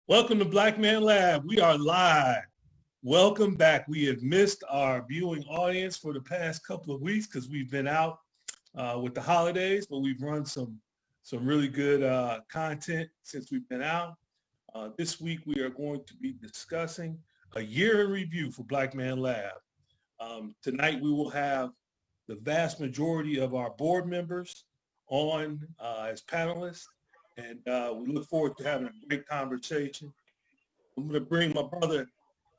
Welcome to Black Man Lab. We are live. Welcome back. We have missed our viewing audience for the past couple of weeks because we've been out with the holidays, but we've run some really good content since we've been out. This week we are going to be discussing a year in review for Black Man Lab. Tonight we will have the vast majority of our board members on as panelists. And we look forward to having a great conversation. I'm going to bring my brother,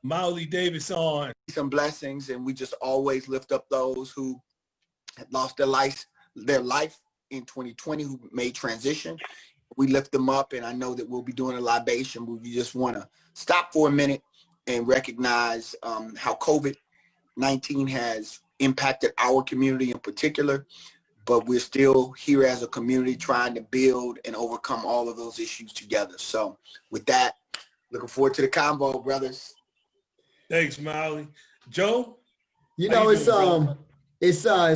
Mawuli Davis, on. Some blessings, and we just always lift up those who had lost their life in 2020, who made transition. We lift them up, and I know that we'll be doing a libation, but we just want to stop for a minute and recognize how COVID-19 has impacted our community in particular. But we're still here as a community trying to build and overcome all of those issues together. So with that, looking forward to the convo, brothers. Thanks, Mawuli. Joe? You know, it's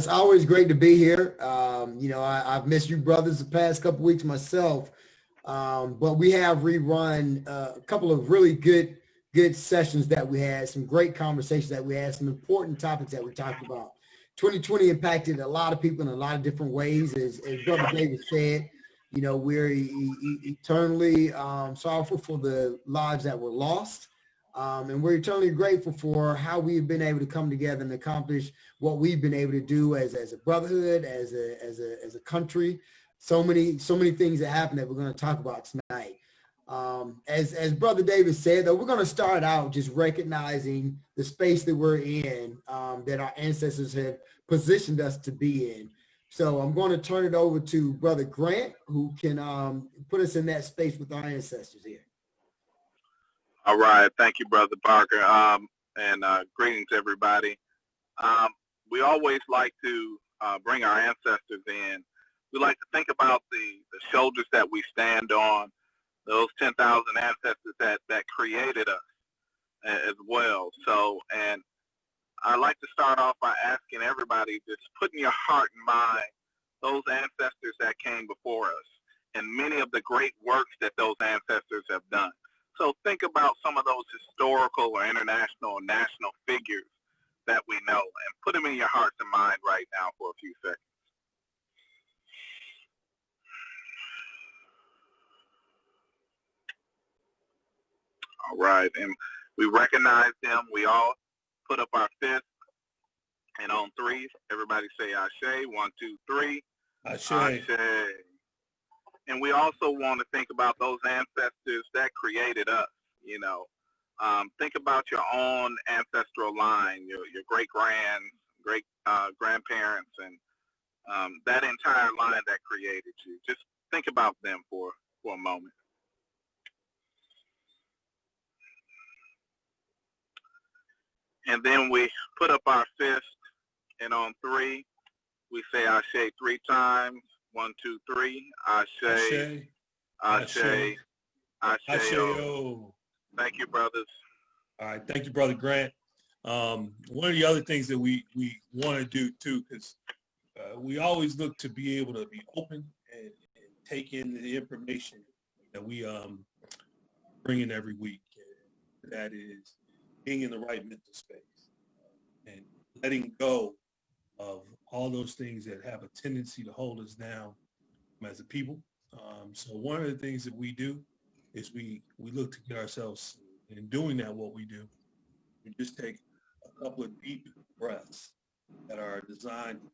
always great to be here. I've missed you brothers the past couple weeks myself. But we have rerun a couple of really good sessions that we had, some great conversations that we had, some important topics that we talked about. 2020 impacted a lot of people in a lot of different ways. As Brother David said, you know, we're eternally sorrowful for the lives that were lost. And we're eternally grateful for how we've been able to come together and accomplish what we've been able to do as a brotherhood, as a country. So many things that happened that we're going to talk about tonight. As Brother David said, though, we're going to start out just recognizing the space that we're in, that our ancestors have positioned us to be in. So I'm going to turn it over to Brother Grant, who can put us in that space with our ancestors here. All right. Thank you, Brother Parker. And greetings, everybody. We always like to bring our ancestors in. We like to think about the shoulders that we stand on, those 10,000 ancestors that created us as well. So, and I like to start off by asking everybody, just put in your heart and mind those ancestors that came before us and many of the great works that those ancestors have done. So think about some of those historical or international or national figures that we know and put them in your hearts and mind right now for a few seconds. All right, and we recognize them. We all put up our fists, and on three, everybody say Ashe. 1, 2, 3. Ashe. Ashe. And we also want to think about those ancestors that created us, you know. Think about your own ancestral line, your great-grandparents, and that entire line that created you. Just think about them for a moment. And then we put up our fist, and on three, we say Ashe 3 times. 1, 2, 3. Ashe. Ashe. Ashe. Thank you, brothers. All right. Thank you, Brother Grant. One of the other things that we want to do, too, because we always look to be able to be open and take in the information that we bring in every week. And that is being in the right mental space and letting go of all those things that have a tendency to hold us down as a people. So one of the things that we do is we look to get ourselves, in doing that, what we do, we just take a couple of deep breaths that are designed to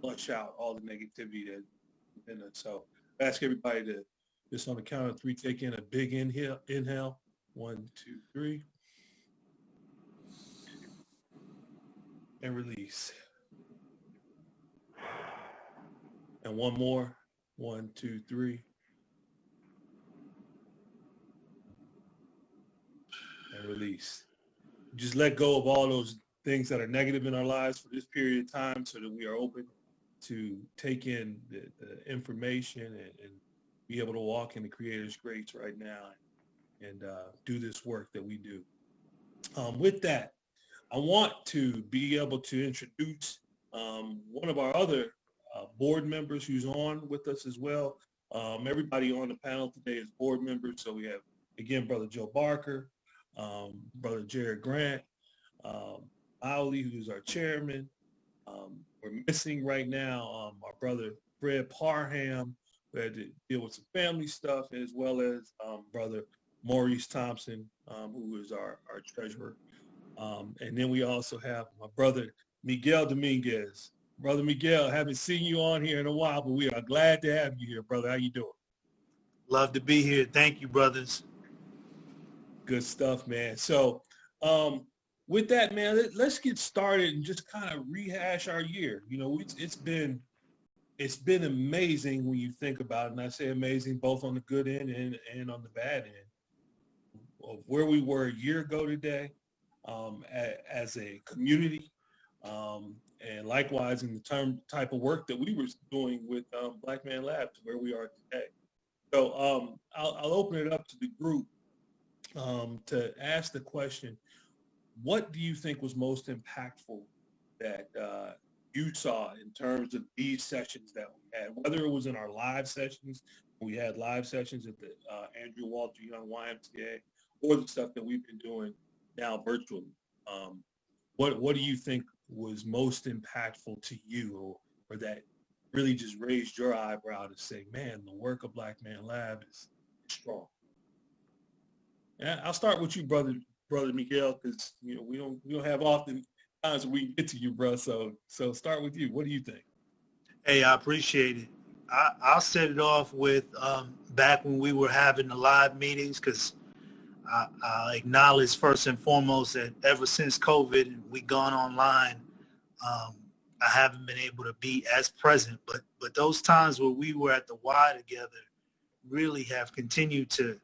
flush out all the negativity that's within us. So I ask everybody to, just on the count of 3, take in a big inhale. 1, 2, 3. And release. And one more. 1, 2, 3. And release. Just let go of all those things that are negative in our lives for this period of time so that we are open to take in the information and be able to walk in the Creator's grace right now and do this work that we do. With that, I want to be able to introduce one of our other board members who's on with us as well. Everybody on the panel today is board members, so we have again, Brother Joe Barker, Brother Jarrod Grant, Mawuli, who's our chairman. We're missing right now our brother Fred Parham, who had to deal with some family stuff, as well as brother Maurice Thompson, who is our treasurer. And then we also have my brother Miguel Dominguez. Brother Miguel, haven't seen you on here in a while, but we are glad to have you here, brother. How you doing? Love to be here. Thank you, brothers. Good stuff, man. So with that, man, let's get started and just kind of rehash our year. You know, it's been amazing when you think about it, and I say amazing both on the good end and on the bad end of where we were a year ago today as a community, and likewise in the type of work that we were doing with Black Man Lab to where we are today. So I'll open it up to the group to ask the question, what do you think was most impactful that you saw in terms of these sessions that we had, whether it was in our live sessions, we had live sessions at the Andrew Walter Young YMCA, or the stuff that we've been doing now virtually. What do you think was most impactful to you, or that really just raised your eyebrow to say, man, the work of Black Man Lab is strong? And I'll start with you, brother Miguel, because you know we don't have often times we get to you, bro. So start with you. What do you think? Hey, I appreciate it. I'll set it off with back when we were having the live meetings, because I acknowledge first and foremost that ever since COVID and we gone online, I haven't been able to be as present. But those times where we were at the Y together really have continued to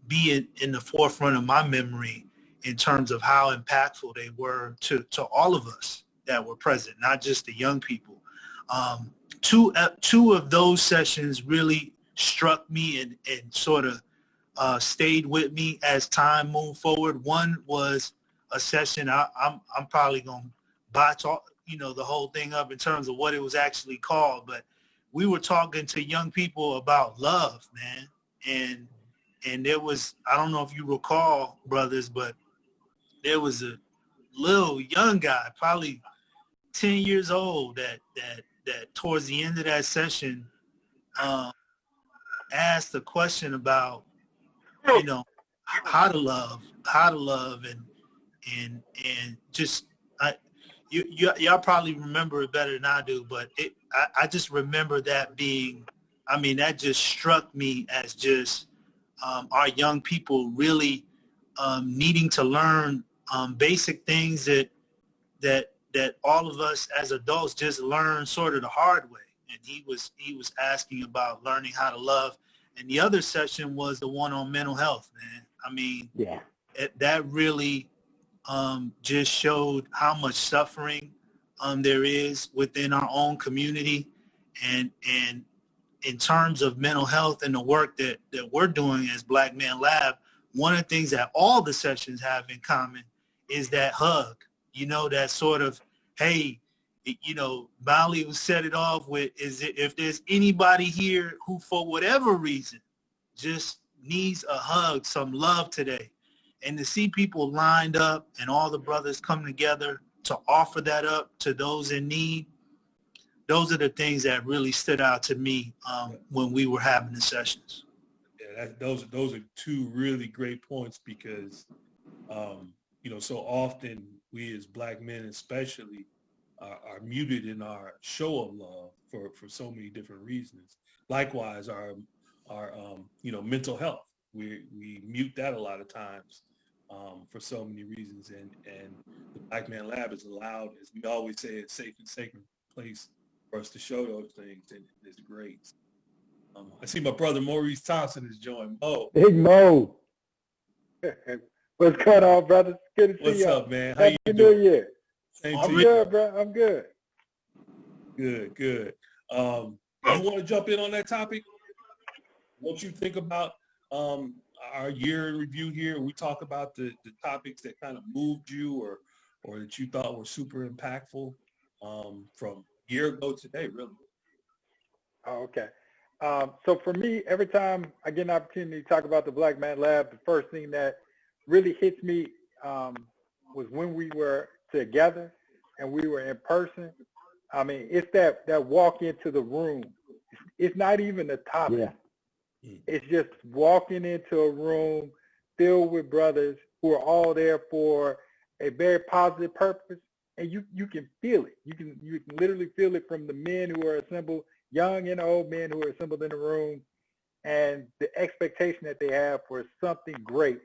be in the forefront of my memory in terms of how impactful they were to all of us that were present, not just the young people. Two of those sessions really struck me and sort of stayed with me as time moved forward. One was a session, I'm probably going to botch all, the whole thing up in terms of what it was actually called, but we were talking to young people about love, man. And there was, I don't know if you recall, brothers, but there was a little young guy, probably 10 years old, that towards the end of that session asked a question about, how to love and just, y'all probably remember it better than I do, but I just remember that being, that just struck me as just our young people really needing to learn basic things that all of us as adults just learn sort of the hard way. And he was asking about learning how to love. And the other session was the one on mental health, man. Yeah. That really just showed how much suffering there is within our own community. And in terms of mental health and the work that we're doing as Black Man Lab, one of the things that all the sessions have in common is that hug, that sort of, hey, Mawuli set it off with, if there's anybody here who for whatever reason just needs a hug, some love today, and to see people lined up and all the brothers come together to offer that up to those in need, those are the things that really stood out to me when we were having the sessions. Yeah, those are two really great points, because so often we as Black men especially are muted in our show of love for so many different reasons. Likewise, our mental health, we mute that a lot of times for so many reasons, and the Black Man Lab is allowed, as we always say, a safe and sacred place for us to show those things, and it's great. I see my brother Maurice Thompson has joined. Mo. Big Mo. What's going on, brother? Good to see you. What's up, man? How Happy you New doing? Year. Same I'm to you. good, bro. I'm good. Good. You want to jump in on that topic? What you think about our year in review here? We talk about the topics that kind of moved you or that you thought were super impactful from a year ago today, really. Oh, okay. So for me, every time I get an opportunity to talk about the Black Man Lab, the first thing that really hits me was when we were together and we were in person. I mean, it's that walk into the room. It's not even a topic. Yeah. It's just walking into a room filled with brothers who are all there for a very positive purpose, and you can feel it. You can literally feel it from the men who are assembled, young and old men who are assembled in the room, and the expectation that they have for something great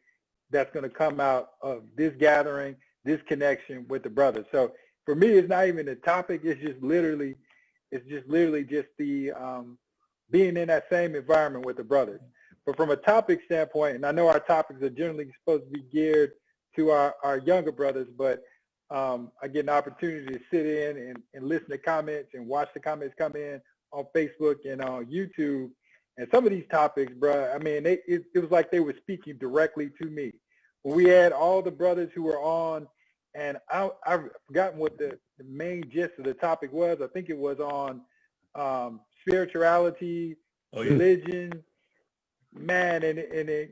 that's going to come out of this gathering, this connection with the brothers. So for me, it's not even a topic. It's just literally just the being in that same environment with the brothers. But from a topic standpoint, and I know our topics are generally supposed to be geared to our younger brothers, but I get an opportunity to sit in and listen to comments and watch the comments come in on Facebook and on YouTube. And some of these topics, bro, I mean, it was like they were speaking directly to me. When we had all the brothers who were on, and I've forgotten what the main gist of the topic was. I think it was on spirituality, religion, man, and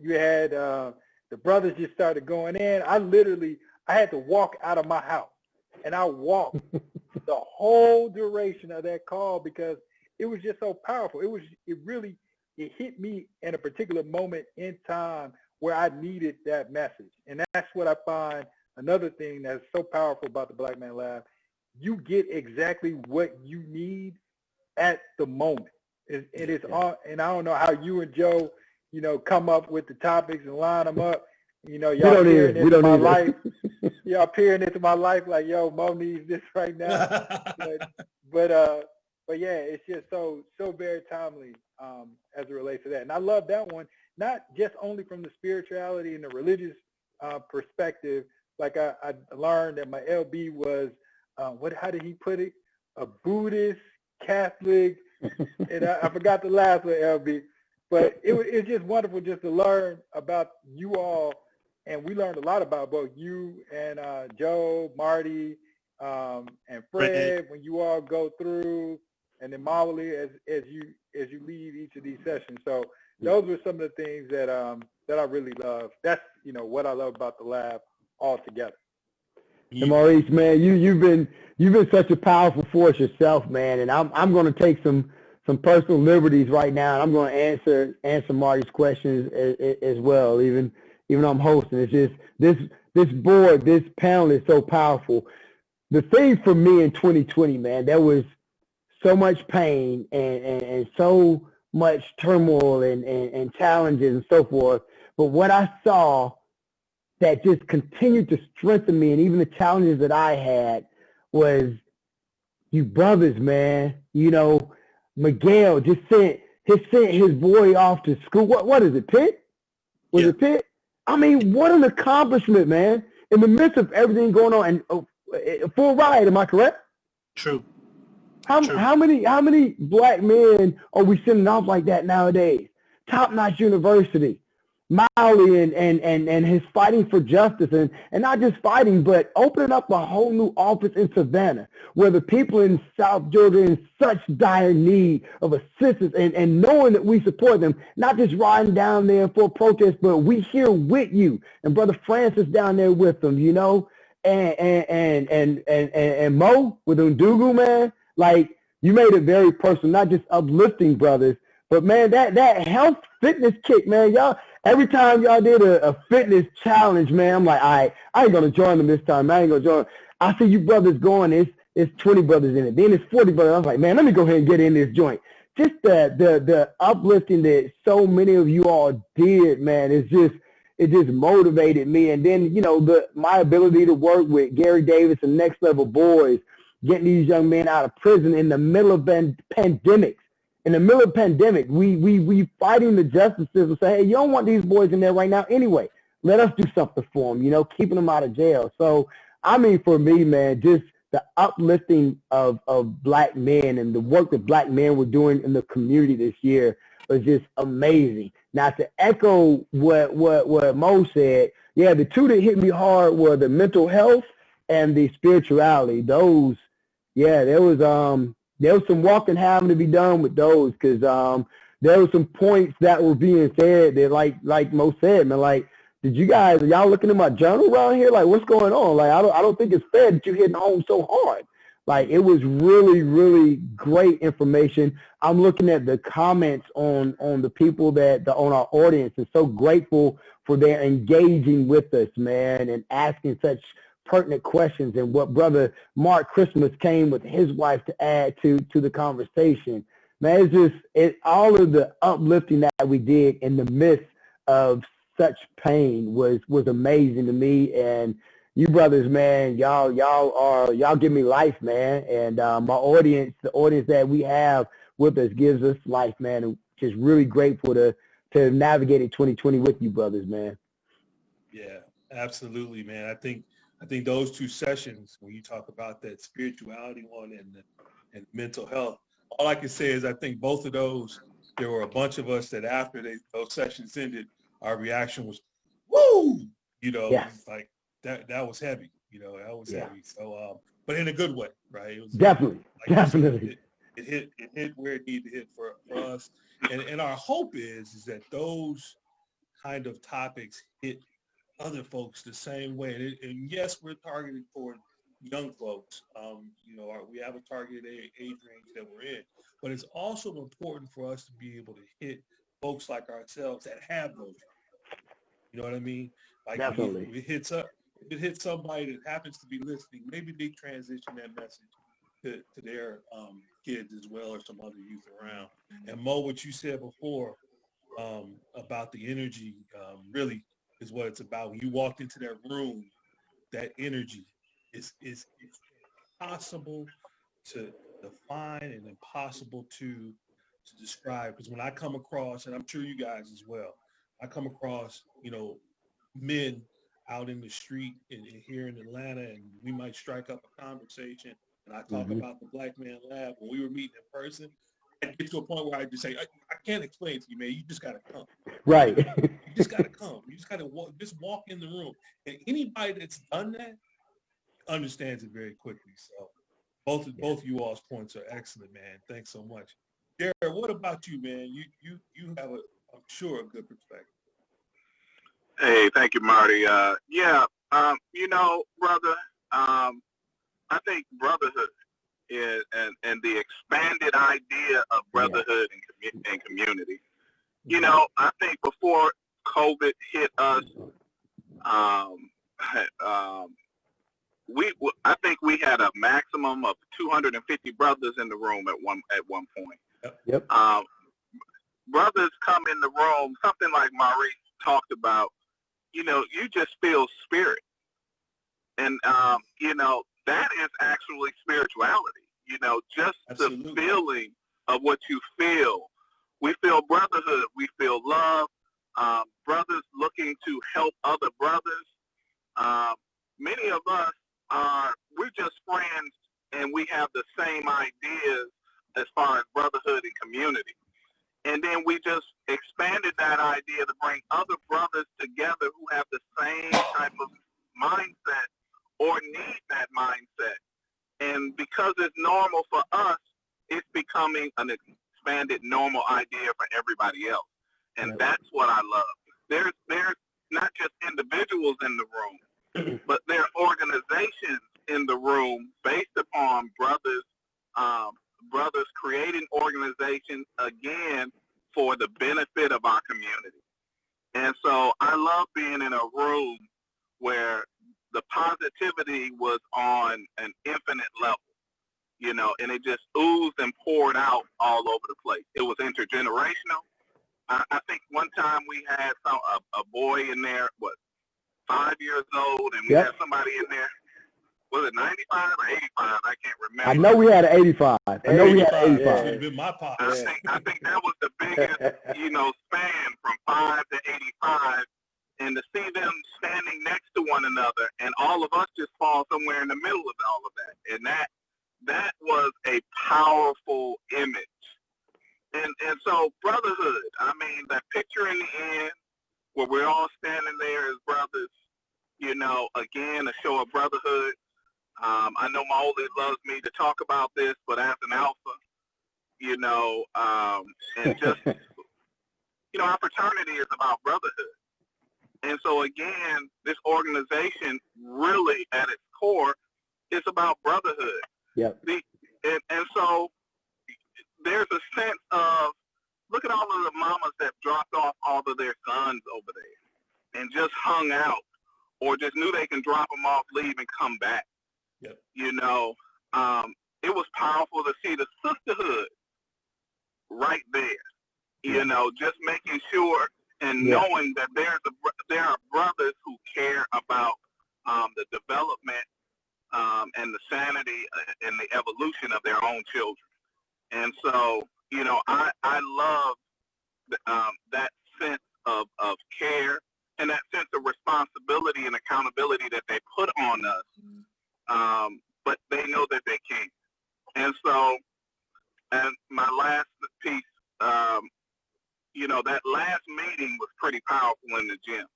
you had the brothers just started going in. I had to walk out of my house, and I walked the whole duration of that call because it was just so powerful. It hit me in a particular moment in time where I needed that message. And that's what I find another thing that's so powerful about the Black Man Lab. You get exactly what you need at the moment. It is all, and I don't know how you and Joe, come up with the topics and line them up. Y'all peering into my life. Y'all peering into my life like, yo, Mo needs this right now. But yeah, it's just so very timely as it relates to that. And I love that one, not just only from the spirituality and the religious perspective. Like I learned that my LB was, how did he put it? A Buddhist, Catholic, and I forgot the last one, LB. But it's just wonderful just to learn about you all. And we learned a lot about both you and Joe, Marty, and Fred when you all go through, and then Mawuli as you lead each of these sessions. So those were some of the things that I really love. That's what I love about the lab altogether. And Maurice, man, you've been such a powerful force yourself, man. And I'm going to take some personal liberties right now, and I'm going to answer Marty's questions as well, even though I'm hosting. It's just this board, this panel is so powerful. The thing for me in 2020, man, there was so much pain and so much turmoil and challenges and so forth. But what I saw that just continued to strengthen me, and even the challenges that I had, was you brothers, man. Miguel just sent his boy off to school. What is it, Pitt? Was it Pitt? I mean, what an accomplishment, man. In the midst of everything going on, and full ride, am I correct? True. How many black men are we sending off like that nowadays? Top-notch university. Mawuli and his fighting for justice, and not just fighting, but opening up a whole new office in Savannah, where the people in South Georgia are in such dire need of assistance, and knowing that we support them, not just riding down there for protest, but we here with you, and Brother Francis down there with them, and Mo with Ndugu, man, like, you made it very personal, not just uplifting brothers, but man, that health fitness kick, man, y'all. Every time y'all did a fitness challenge, man, I'm like, all right, I ain't going to join them this time. I ain't going to join. I see you brothers going. It's 20 brothers in it. Then it's 40 brothers. I was like, man, let me go ahead and get in this joint. Just the uplifting that so many of you all did, man, it just motivated me. And then, my ability to work with Gary Davis and Next Level Boys, getting these young men out of prison in the middle of pandemics. In the middle of the pandemic, we fighting the justice system, say, hey, you don't want these boys in there right now anyway. Let us do something for them, keeping them out of jail. So, I mean, for me, man, just the uplifting of black men and the work that black men were doing in the community this year was just amazing. Now, to echo what Mo said, yeah, the two that hit me hard were the mental health and the spirituality. There was some walking having to be done with those, because there were some points that were being said that, like Mo said, man, like, are y'all looking at my journal around here? Like, what's going on? Like, I don't think it's fair that you're hitting home so hard. Like, it was really, really great information. I'm looking at the comments on the people on our audience, and so grateful for their engaging with us, man, and asking such pertinent questions, and what Brother Mark Christmas came with his wife to add to the conversation. Man, all of the uplifting that we did in the midst of such pain was amazing to me. And you brothers, man, y'all give me life, man. And my audience, the audience that we have with us, gives us life, man. And just really grateful to navigate 2020 with you brothers, man. Yeah, absolutely, man. I think those two sessions, when you talk about that spirituality one and mental health, all I can say is I think both of those, there were a bunch of us that after those sessions ended, our reaction was, woo! Like that was heavy. That was heavy. So, but in a good way, right? It was definitely. It hit where it needed to hit for us. And our hope is that those kind of topics hit other folks the same way. And yes, we're targeted for young folks. We have a targeted age range that we're in, but it's also important for us to be able to hit folks like ourselves that have those. You know what I mean? Like, definitely. If it hits somebody that happens to be listening, maybe they transition that message to their kids as well, or some other youth around. And Mo, what you said before about the energy really is what it's about. When you walked into that room, that energy is impossible to define and impossible to describe. Because when I come across, and I'm sure you guys as well, I come across, men out in the street and here in Atlanta, and we might strike up a conversation, and I talk about the Black Man Lab. When we were meeting in person, I get to a point where I just say, I can't explain it to you, man. You just got to come. Right. You just got to come. You just got to walk in the room. And anybody that's done that understands it very quickly. So both you all's points are excellent, man. Thanks so much. Jarrod, what about you, man? You have I'm sure, a good perspective. Hey, thank you, Marty. Brother, I think brotherhood is, and the expanded idea of brotherhood and community. I think before COVID hit us, I think we had a maximum of 250 brothers in the room at one point. Yep. Brothers come in the room, something like Maurice talked about. You just feel spirit, and that is actually spirituality. Just Absolutely. The feeling of what you feel. We feel brotherhood. We feel love. Brothers looking to help other brothers. Many of us we're just friends, and we have the same ideas as far as brotherhood and community. And then we just expanded that idea to bring other brothers together who have the same type of mindset or need that mindset. And because it's normal for us, it's becoming an expanded normal idea for everybody else. And that's what I love. There's not just individuals in the room, but there are organizations in the room based upon brothers creating organizations, again, for the benefit of our community. And so I love being in a room where the positivity was on an infinite level, and it just oozed and poured out all over the place. It was intergenerational. I think one time we had a boy in there, 5 years old, and we had somebody in there. Was it 95 or 85? I can't remember. I know we had an 85. That would have been my pop. I think that was the biggest, span from 5 to 85, and to see them standing next to one another, and all of us just fall somewhere in the middle of all of that, and that was a powerful image. And so brotherhood, I mean, that picture in the end where we're all standing there as brothers, again, a show of brotherhood. I know Mawuli loves me to talk about this, but as an alpha, and just our fraternity is about brotherhood. And so, again, this organization really, at its core, is about brotherhood. Yep. And so there's a sense of, look at all of the mamas that dropped off all of their sons over there and just hung out, or just knew they can drop them off, leave, and come back. Yep. It was powerful to see the sisterhood right there, just making sure and knowing that there are brothers who care about the development and the sanity and the evolution of their own children. And so, I love that sense of care and that sense of responsibility and accountability that they put on us, but they know that they can. And so, and my last piece, that last meeting was pretty powerful in the gym.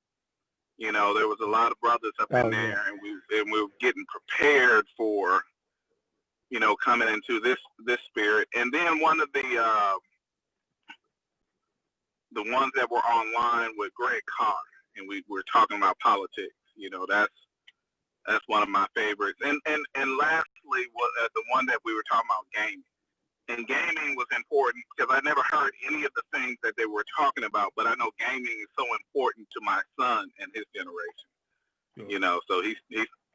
There was a lot of brothers up in there, and we were getting prepared for, coming into this spirit. And then one of the ones that were online with Greg Carr, and we were talking about politics. That's one of my favorites. And lastly, the one that we were talking about, gaming. And gaming was important because I never heard any of the things that they were talking about, but I know gaming is so important to my son and his generation. Sure. So he's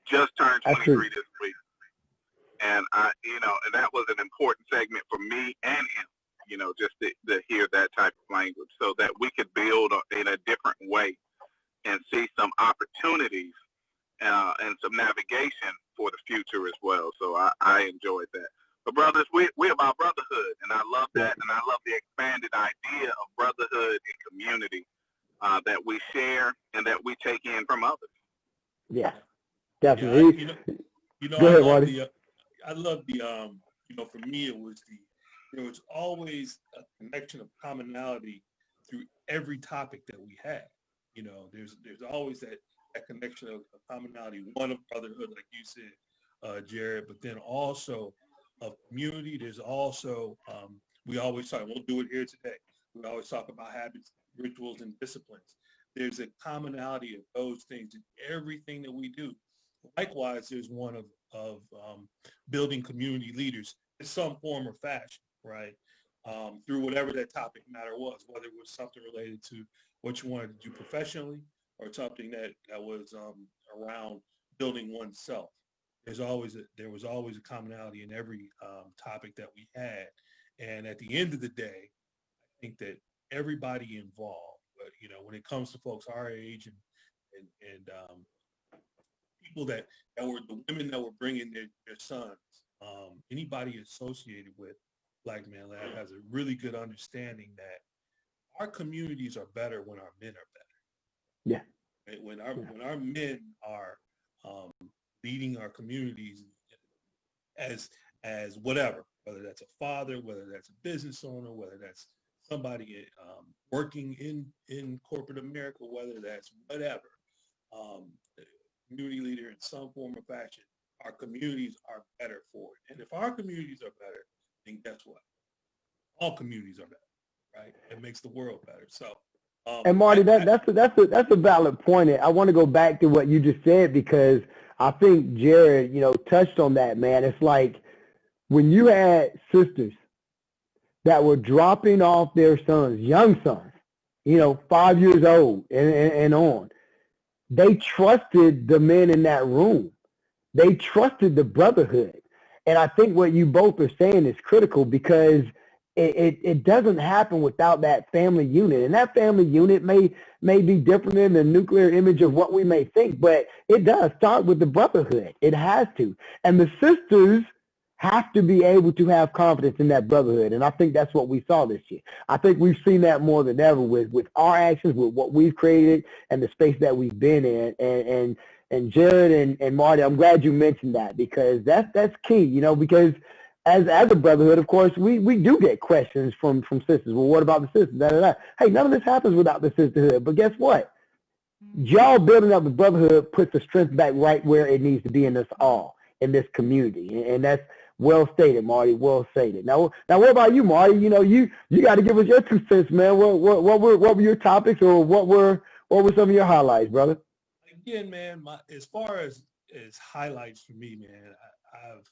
just turned 23 this week. And and that was an important segment for me and him, just to hear that type of language so that we could build in a different way and see some opportunities and some navigation for the future as well. So I enjoyed that. But brothers, we're about brotherhood, and I love that, and I love the expanded idea of brotherhood and community that we share and that we take in from others. Yeah, definitely. Go ahead, Marty. I love the for me it was there was always a connection of commonality through every topic that we had. There's always that connection of commonality, one of brotherhood, like you said, Jarrod, but then also of community. There's also, we always talk, we'll do it here today. We always talk about habits, rituals, and disciplines. There's a commonality of those things in everything that we do. Likewise, there's one of building community leaders in some form or fashion, right? Through whatever that topic matter was, whether it was something related to what you wanted to do professionally or something that was around building oneself. There was always a commonality in every topic that we had. And at the end of the day, I think that everybody involved, but when it comes to folks our age and people that were the women that were bringing their sons, anybody associated with Black Man Lab has a really good understanding that our communities are better when our men are better. Yeah. Right? When our men are leading our communities as whatever, whether that's a father, whether that's a business owner, whether that's somebody working in corporate America, whether that's whatever, community leader in some form or fashion, our communities are better for it. And if our communities are better, then guess what? All communities are better, right? It makes the world better. So. And Marty, that's a valid point. I want to go back to what you just said because I think Jarrod, touched on that, man. It's like when you had sisters that were dropping off their sons, young sons, 5 years old and on, they trusted the men in that room. They trusted the brotherhood. And I think what you both are saying is critical because it doesn't happen without that family unit. And that family unit may be different than the nuclear image of what we may think, but it does start with the brotherhood. It has to. And the sisters have to be able to have confidence in that brotherhood. And I think that's what we saw this year. I think we've seen that more than ever with our actions, with what we've created and the space that we've been in. And Jarrod and Marty, I'm glad you mentioned that because that's key, because as a brotherhood, of course, we do get questions from sisters. Well, what about the sisters? Da, da, da. Hey, none of this happens without the sisterhood. But guess what? Y'all building up the brotherhood puts the strength back right where it needs to be in us all, in this community. And that's Well stated, Marty. Well stated. Now what about you, Marty? You know, you got to give us your 2 cents, man. What were your topics, or what were some of your highlights, brother? Again, man, as far as highlights for me, man, I've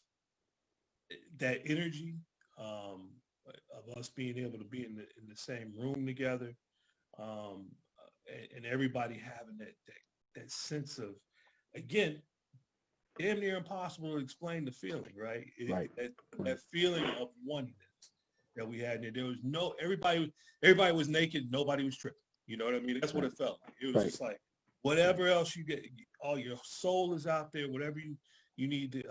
that energy of us being able to be in the same room together, and everybody having that sense of, again, damn near impossible to explain the feeling, right? Right. That feeling of oneness that we had. And there was everybody was naked, nobody was tripping. You know what I mean? That's what it felt like. It was just like, whatever else you get, all your soul is out there, whatever you need to,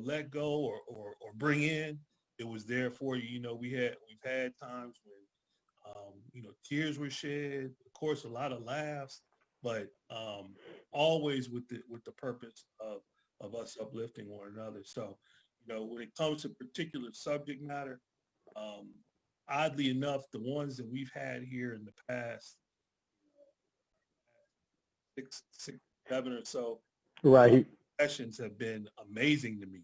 let go or bring in, it was there for you. You know, we've had times when, tears were shed, of course, a lot of laughs, but always with the purpose of us uplifting one another. So, when it comes to particular subject matter, oddly enough, the ones that we've had here in the past 6, 7 or so sessions have been amazing to me.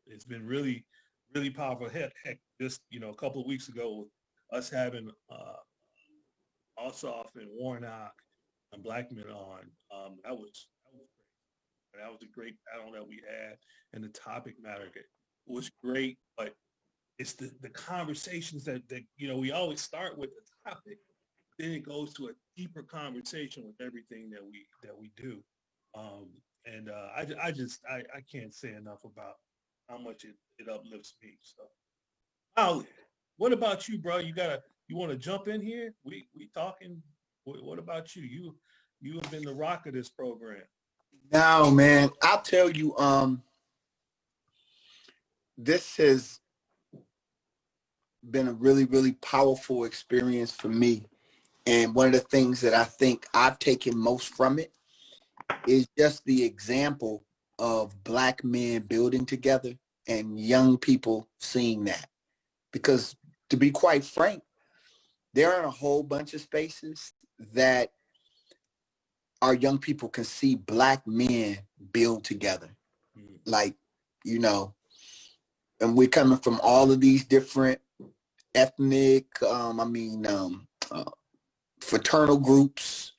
It's been really, really powerful. Heck, just a couple of weeks ago, us having Ossoff and Warnock and Blackman on, that was great. That was a great panel that we had, and the topic matter was great. But it's the conversations that we always start with the topic, then it goes to a deeper conversation with everything that we do. I can't say enough about how much it uplifts me. So, Mawuli, what about you, bro? You want to jump in here? We talking. What about you? You have been the rock of this program. No, man, I'll tell you, this has been a really, really powerful experience for me. And one of the things that I think I've taken most from it is just the example of Black men building together and young people seeing that. Because to be quite frank, there are a whole bunch of spaces that our young people can see Black men build together. Like, and we're coming from all of these different ethnic, fraternal groups,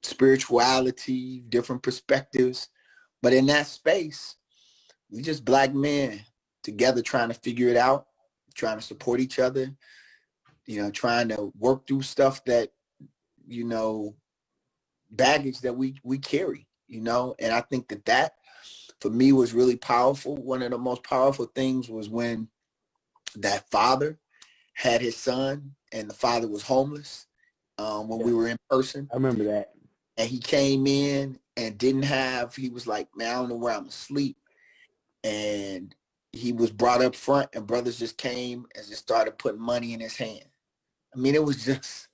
spirituality, different perspectives. But in that space, we just Black men together trying to figure it out, trying to support each other, trying to work through stuff that, baggage that we carry, and I think that for me was really powerful. One of the most powerful things was when that father had his son and the father was homeless when we were in person. I remember that. And he came in and he was like, man, I don't know where I'm asleep. And he was brought up front and brothers just came and just started putting money in his hand. I mean, it was just,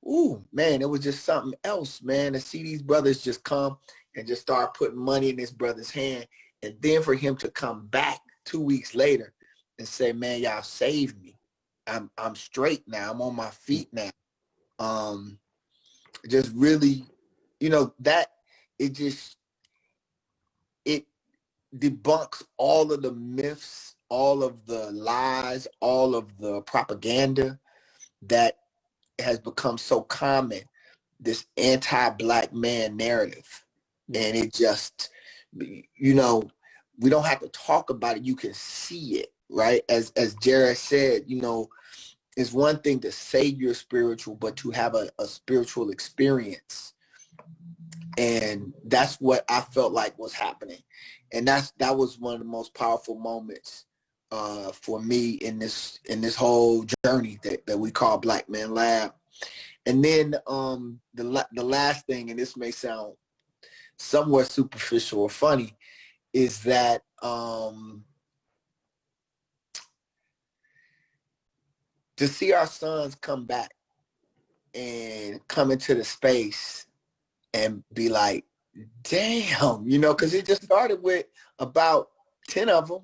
it was just something else, man, to see these brothers just come and just start putting money in this brother's hand. And then for him to come back 2 weeks later and say, man, y'all saved me. I'm straight now. I'm on my feet now. Just really, that it debunks all of the myths, all of the lies, all of the propaganda that has become so common, this anti-Black man narrative. And it just, we don't have to talk about it. You can see it, right? As Jarrod said, it's one thing to say you're spiritual, but to have a spiritual experience. And that's what I felt like was happening. And that was one of the most powerful moments for me in this whole journey that we call Black Men Lab. And then the last thing, and this may sound somewhat superficial or funny, is that to see our sons come back and come into the space and be like, damn, because it just started with about 10 of them.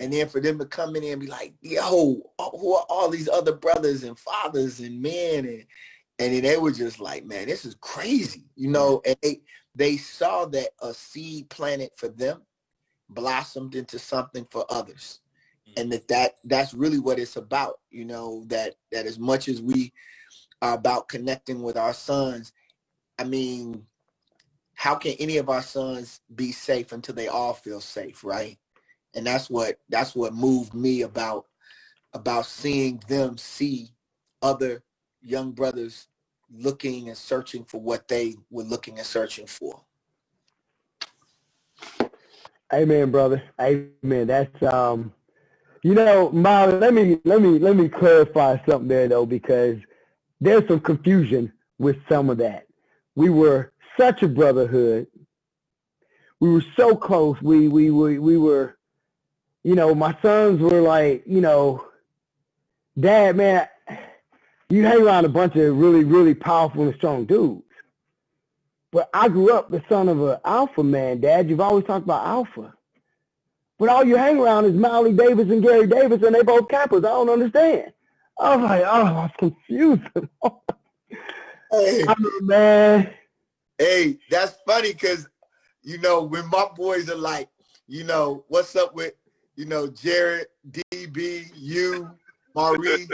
And then for them to come in and be like, yo, who are all these other brothers and fathers and men? And then they were just like, man, this is crazy, and they saw that a seed planted for them blossomed into something for others. And that's really what it's about, you know, that as much as we are about connecting with our sons, I mean, how can any of our sons be safe until they all feel safe, right? And that's what moved me about seeing them see other young brothers looking and searching for what they were looking and searching for. Amen, brother. Amen. That's you know, Molly, let me clarify something there though, because there's some confusion with some of that. We were such a brotherhood. We were so close. We were, you know, my sons were like, you know, Dad, man, you hang around a bunch of really, really powerful and strong dudes. But I grew up the son of an alpha man, Dad. You've always talked about alpha. But all you hang around is Mawuli Davis and Gary Davis, and they both cappers. I don't understand. I was like, I was confused. Hey, I mean, man. Hey, that's funny because, you know, when my boys are like, you know, what's up with, you know, Jarrod, DB, you, Maurice,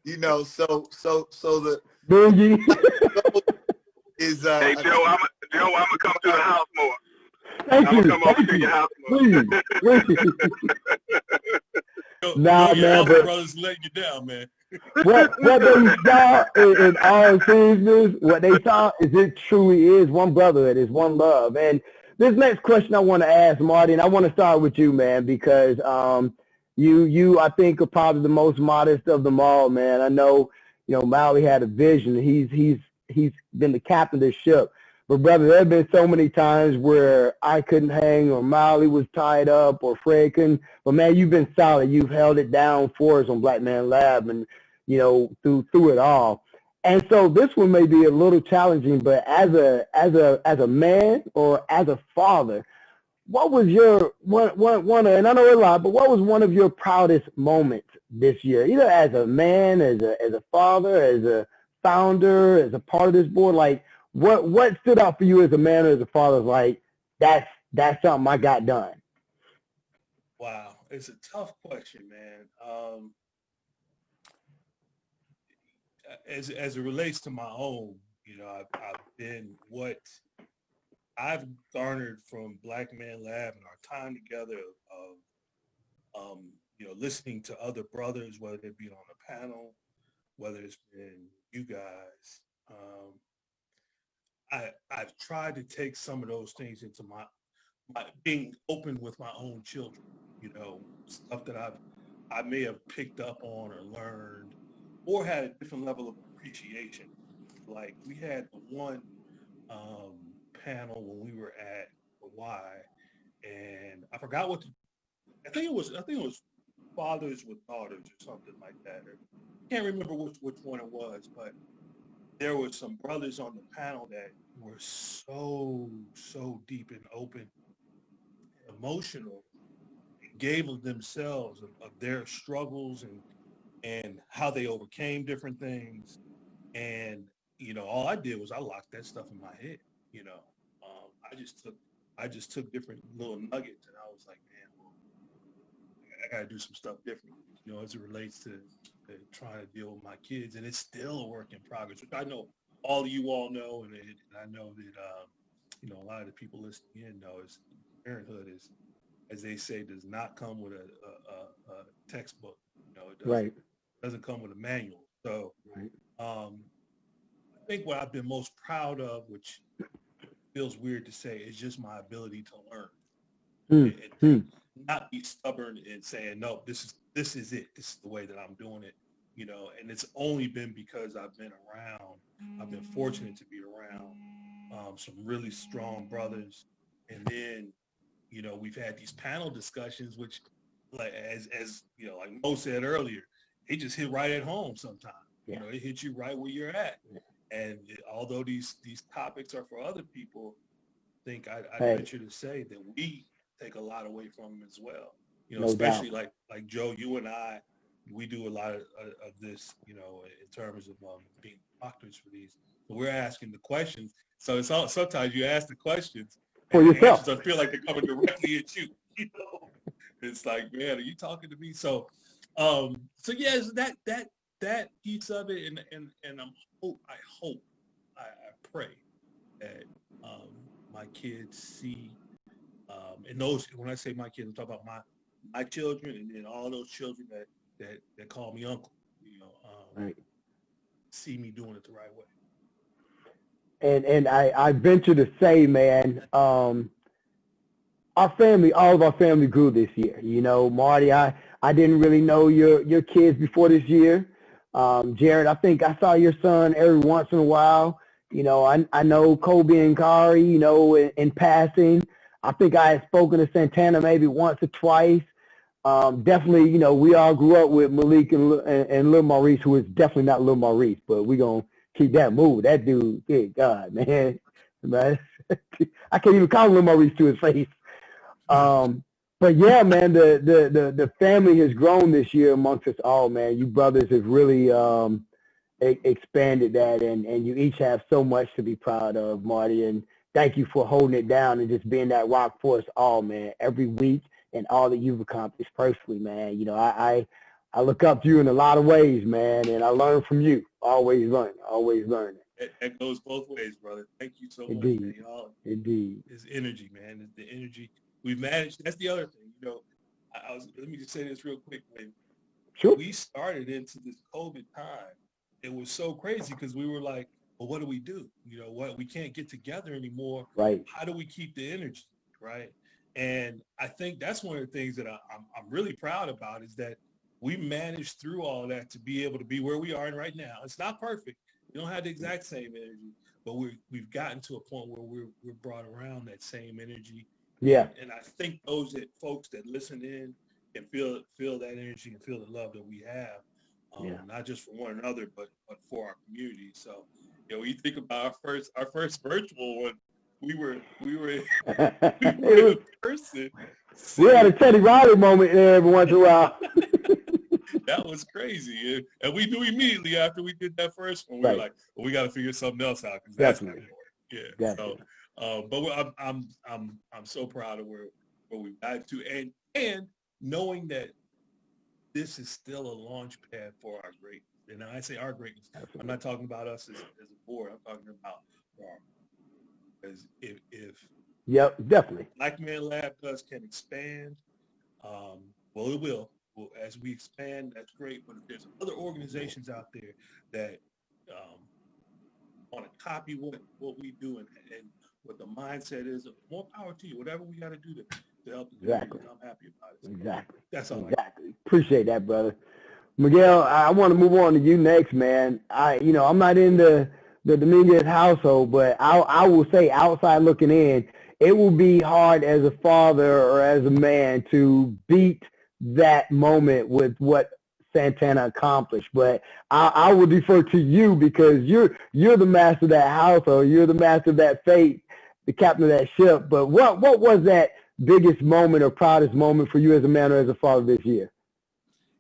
you know, so the Benji is hey Joe, I'm gonna come to the house more. Thank I'm you. gonna come over to your house more. Please. Your Nah, man, elder but brothers letting you down, man. what they saw in all seriousness, what they saw is it truly is one brotherhood, is one love. And this next question I want to ask, Marty, and I want to start with you, man, because you I think are probably the most modest of them all, man. I know, you know, Mawuli had a vision. He's been the captain of the ship. But, brother, there have been so many times where I couldn't hang or Mawuli was tied up or Fred couldn't. But, man, you've been solid. You've held it down for us on Black Man Lab and, you know, through it all. And so this one may be a little challenging, but as a man or as a father, what was your one and I know a lot, but what was one of your proudest moments this year, either as a man, as a father, as a founder, as a part of this board? Like, what stood out for you as a man or as a father? Like, that's something I got done. Wow, it's a tough question, man. As it relates to my own, you know, I've been what I've garnered from Black Man Lab and our time together of you know, listening to other brothers, whether it be on a panel, whether it's been you guys. I've tried to take some of those things into my being open with my own children, you know, stuff that I may have picked up on or learned or had a different level of appreciation. Like we had the one panel when we were at Hawaii, and I forgot what I think it was fathers with daughters or something like that. I can't remember which one it was, but there were some brothers on the panel that were so deep and open, emotional, gave of themselves, of their struggles and how they overcame different things. And, you know, all I did was I locked that stuff in my head, you know. I just took different little nuggets and I was like, man, well, I got to do some stuff different, you know, as it relates to trying to deal with my kids. And it's still a work in progress, which I know all of you all know. And I know that, you know, a lot of the people listening in know is parenthood is, as they say, does not come with a textbook. You know, it doesn't come with a manual. So I think what I've been most proud of, which feels weird to say, is just my ability to learn and not be stubborn and saying, no, this is it. This is the way that I'm doing it. You know, and it's only been because I've been around. I've been fortunate to be around some really strong brothers. And then, you know, we've had these panel discussions, which, like as you know, like Mo said earlier, it just hit right at home sometimes. You know, it hits you right where you're at. And although these topics are for other people, I think I'd venture to say that we take a lot away from them as well. You know, especially like Joe, you and I, we do a lot of this, you know, in terms of being doctors for these. So we're asking the questions. So it's all, sometimes you ask the questions for yourself. I feel like they're coming directly at you. You know, it's like, man, are you talking to me? So, yeah, so that piece of it, and I pray that my kids see, and those, when I say my kids, I'm talking about my children, and then all those children that call me uncle, you know, Right. see me doing it the right way. And I venture to say, man, all of our family grew this year. You know, Marty, I didn't really know your kids before this year. Jarrod, I think I saw your son every once in a while. You know, I know Kobe and Kari, you know, in passing. I think I had spoken to Santana maybe once or twice. Definitely, you know, we all grew up with Malik and Lil Maurice, who is definitely not Lil Maurice, but we're going to keep that moving. That dude, good God, man. I can't even call Lil Maurice to his face. But yeah, man, the family has grown this year amongst us all, man. You brothers have really expanded that, and you each have so much to be proud of, Marty. And thank you for holding it down and just being that rock for us all, man, every week, and all that you've accomplished personally, man. You know, I look up to you in a lot of ways, man, and I learn from you. Always learning. That goes both ways, brother. Thank you so Indeed. much, man. Y'all, Indeed. it's energy, man. It's the energy we've managed. That's the other thing, you know. Let me just say this real quick. When Sure. we started into this COVID time, it was so crazy because we were like, well, what do we do? You know what? We can't get together anymore. Right. How do we keep the energy, right? And I think that's one of the things that I'm really proud about is that we managed through all that to be able to be where we are right now. It's not perfect. We don't have the exact same energy, but we've gotten to a point where we're brought around that same energy. Yeah. And I think those folks that listen in and feel that energy and feel the love that we have, not just for one another, but for our community. So, you know, when you think about our first virtual one, we were in person. We had a Teddy Riley moment there every once in a while. That was crazy, and we knew immediately after we did that first one. We were like, "Well, we got to figure something else out because that's not going to work." Yeah. Definitely. So, but I'm so proud of where we've got to, and knowing that this is still a launch pad for our greatness. And I say our greatness. Absolutely. I'm not talking about us as a board. I'm talking about because if Yep, definitely. Black Man Lab can expand, well, it will. Well, as we expand, that's great. But if there's other organizations out there that want to copy what we do and what the mindset is, more power to you. Whatever we got to do to help the community, I'm happy about it. So Exactly. that's all. Exactly. Appreciate that, brother. Miguel, I want to move on to you next, man. I'm not in the Dominguez household, but I will say outside looking in, it will be hard as a father or as a man to beat that moment with what Santana accomplished. But I will defer to you because you're the master of that household. You're the master of that fate, the captain of that ship. But what was that biggest moment or proudest moment for you as a man or as a father this year?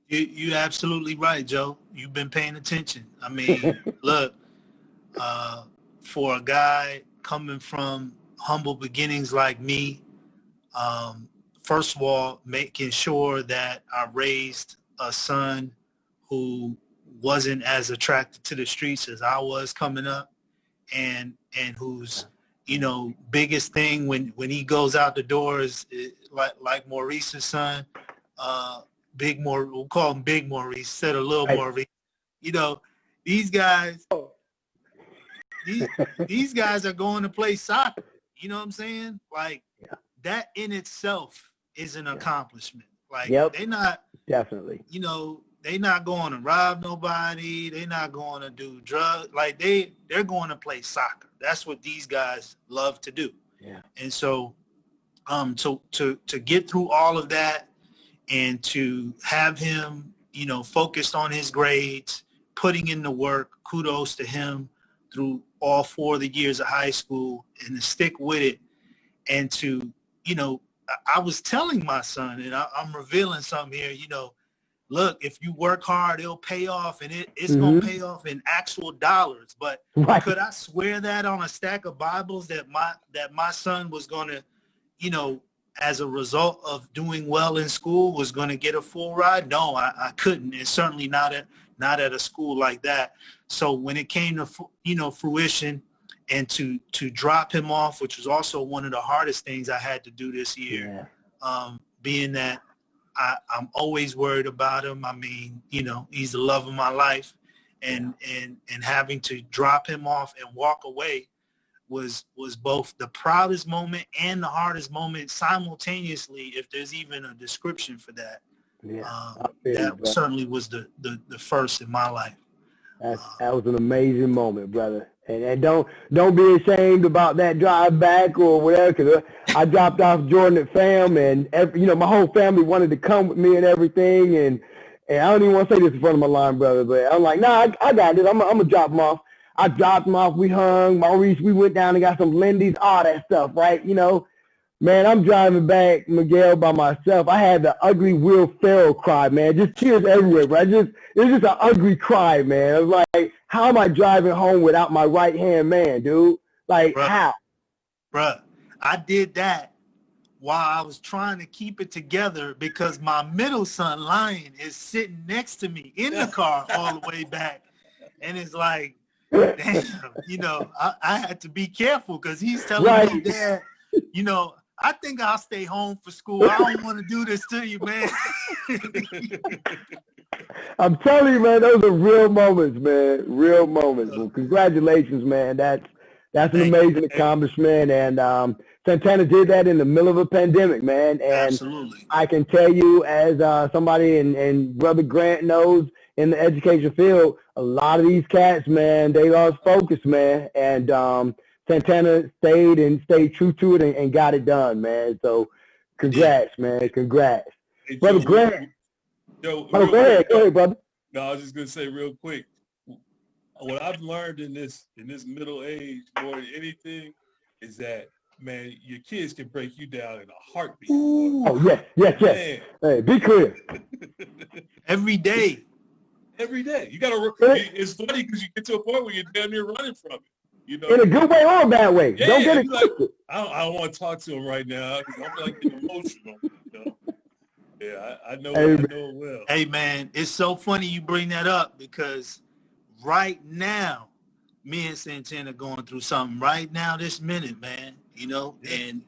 You're absolutely right, Joe. You've been paying attention. I mean, look, for a guy coming from humble beginnings like me, first of all, making sure that I raised a son who wasn't as attracted to the streets as I was coming up, and whose, biggest thing when he goes out the door is like Maurice's son, we'll call him Big Maurice instead of Little Maurice. These guys are going to play soccer. You know what I'm saying? Like, that in itself is an accomplishment. Like, they're not definitely. They're not going to rob nobody. They're not going to do drugs. Like, they're going to play soccer. That's what these guys love to do. Yeah. And so, to get through all of that and to have him, focused on his grades, putting in the work, kudos to him through all 4 of the years of high school, and to stick with it, and to, I was telling my son, and I'm revealing something here, look, if you work hard, it'll pay off, and it's going to pay off in actual dollars. But could I swear that on a stack of Bibles that my son was going to, as a result of doing well in school, was going to get a full ride. No, I couldn't, and certainly not at a school like that. So when it came to, fruition, and to drop him off, which was also one of the hardest things I had to do this year, being that I'm always worried about him. I mean, he's the love of my life, and having to drop him off and walk away was both the proudest moment and the hardest moment simultaneously, if there's even a description for that. That certainly was the first in my life. That was an amazing moment, brother. And don't be ashamed about that drive back or whatever, because I dropped off Jordan at fam, and my whole family wanted to come with me and everything, and I don't even want to say this in front of my line brother, but I'm like, nah, I got this. I'm gonna drop him off. I dropped him off. We hung. Maurice, we went down and got some Lindy's, all that stuff, right? Man, I'm driving back, Miguel, by myself. I had the ugly Will Ferrell cry, man. Just tears everywhere, bro. It was just an ugly cry, man. It was like, how am I driving home without my right-hand man, dude? Like, how? Bruh, I did that while I was trying to keep it together because my middle son, Lion, is sitting next to me in the car all the way back. And it's like, damn, I had to be careful because he's telling me, Dad, I think I'll stay home for school. I don't want to do this to you, man. I'm telling you, man, those are real moments, man. Real moments. Well, congratulations, man. That's an amazing accomplishment. And Santana did that in the middle of a pandemic, man. And absolutely. I can tell you, as somebody and Brother Grant knows in the education field, a lot of these cats, man, they lost focus, man. And Santana stayed true to it and got it done, man. So congrats, man. Congrats. Hey, Brother Grant. Joe, go ahead, brother. No, I was just gonna say real quick. What I've learned in this middle age more than anything is that, man, your kids can break you down in a heartbeat. Ooh. Oh yes. Hey, be clear. Every day. You gotta. It's funny because you get to a point where you're damn near running from it. In a good way or a bad way. Yeah, don't get it like, I don't want to talk to him right now because I'm like getting emotional. Yeah, I know it well. Hey, man, it's so funny you bring that up because right now, me and Santana going through something right now this minute, man, and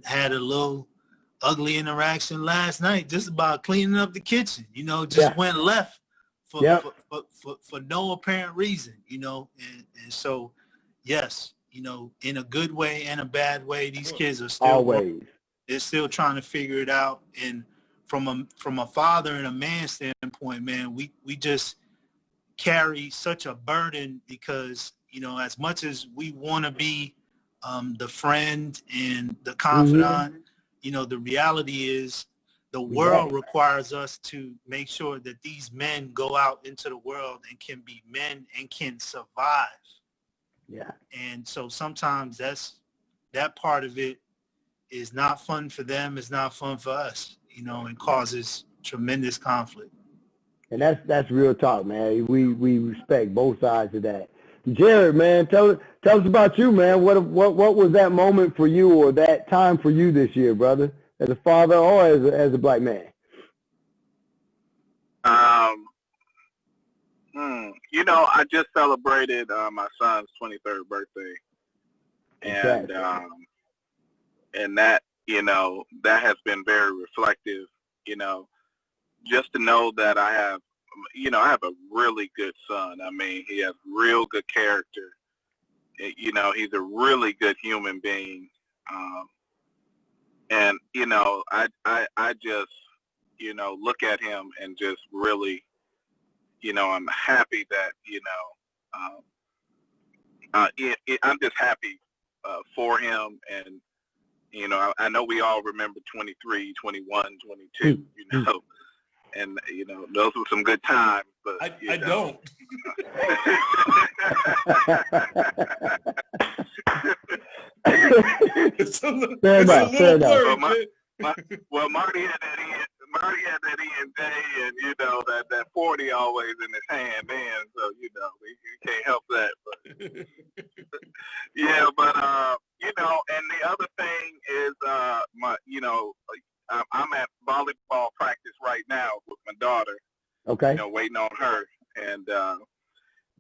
had a little ugly interaction last night just about cleaning up the kitchen, went left for no apparent reason, and so, yes, in a good way and a bad way, these kids are still always. They're still trying to figure it out. And from a father and a man standpoint, man, we just carry such a burden because, as much as we want to be the friend and the confidant, the reality is the world requires us to make sure that these men go out into the world and can be men and can survive. Yeah. And so sometimes that part of it is not fun for them. It's not fun for us, and causes tremendous conflict. And that's real talk, man. We respect both sides of that. Jarrod, man, tell us about you, man. What was that moment for you or that time for you this year, brother, as a father or as a black man? I just celebrated my son's 23rd birthday, and and that that has been very reflective. Just to know that I have a really good son. I mean, he has real good character. He's a really good human being. And I just look at him and just really I'm happy that I'm just happy for him. And I know we all remember 23, 21, 22, and those were some good times, but I don't. Fair enough. Well, Marty had that E&J, and that 40 always in his hand, man. So you can't help that. But yeah, but and the other thing is Okay. Waiting on her. And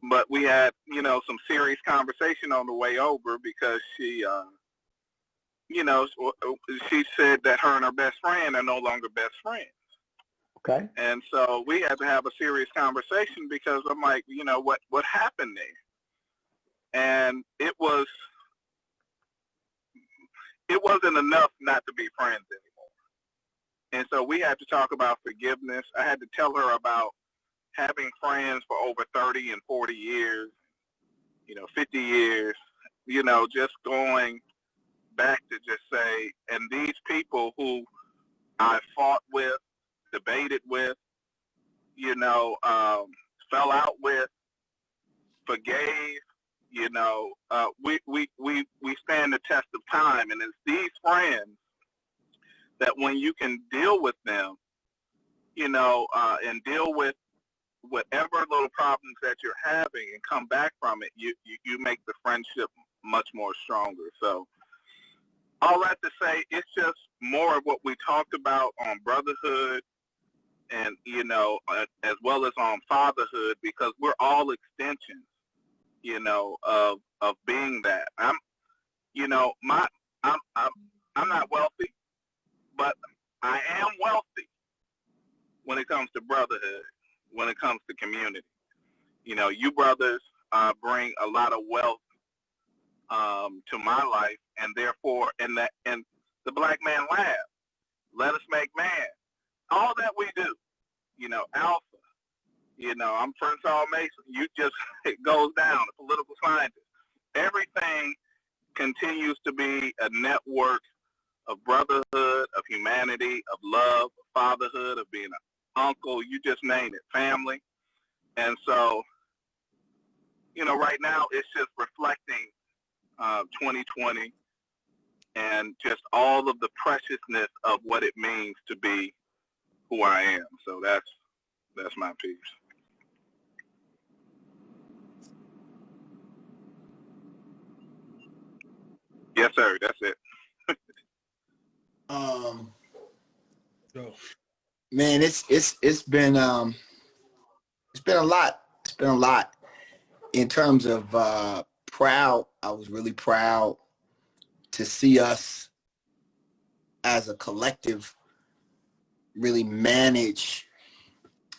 but we had, some serious conversation on the way over because she, she said that her and her best friend are no longer best friends. Okay. And so we had to have a serious conversation because I'm like, what happened there? And it wasn't enough not to be friends anymore. And so we had to talk about forgiveness. I had to tell her about having friends for over 30 and 40 years, 50 years, just going back to just say, and these people who I fought with, debated with, fell out with, forgave, we stand the test of time. And it's these friends that when you can deal with them, and deal with whatever little problems that you're having and come back from it, you make the friendship much more stronger. So all that to say, it's just more of what we talked about on brotherhood and, as well as on fatherhood, because we're all extensions, of being that. I'm not wealthy, but I am wealthy when it comes to brotherhood, when it comes to community. You brothers bring a lot of wealth to my life, and therefore, and the black man lab, let us make man, all that we do, Alpha, I'm Prince Mason, you just, it goes down, a political scientist. Everything continues to be a network of brotherhood, of humanity, of love, of fatherhood, of being an uncle, you just name it, family. And so, right now it's just reflecting 2020 and just all of the preciousness of what it means to be who I am. So that's my piece. Yes, sir. That's it. Man, it's been a lot. It's been a lot in terms of proud. I was really proud to see us as a collective really manage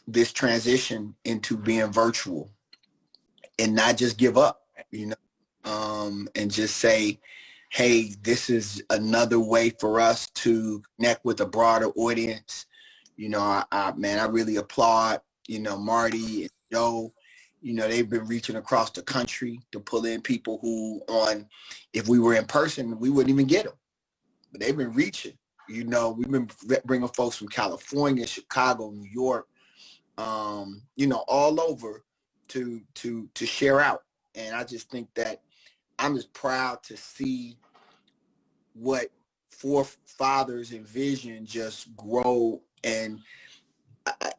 this transition into being virtual and not just give up, and just say, hey, this is another way for us to connect with a broader audience. I really applaud, Marty and Joe. They've been reaching across the country to pull in people who if we were in person, we wouldn't even get them. But they've been reaching. We've been bringing folks from California, Chicago, New York, all over to share out. And I just think that I'm just proud to see what forefathers envision just grow. And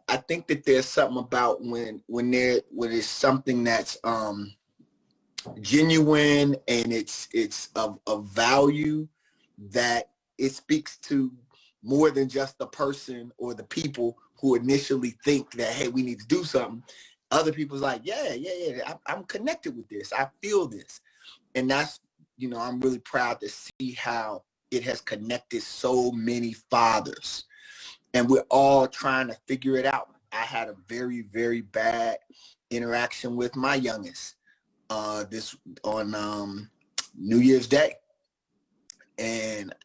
I think that there's something about when it's something that's genuine and it's of value, that it speaks to more than just the person or the people who initially think that, hey, we need to do something. Other people's like, yeah, I'm connected with this. I feel this. And that's, I'm really proud to see how it has connected so many fathers. And we're all trying to figure it out. I had a very, very bad interaction with my youngest on New Year's Day. And,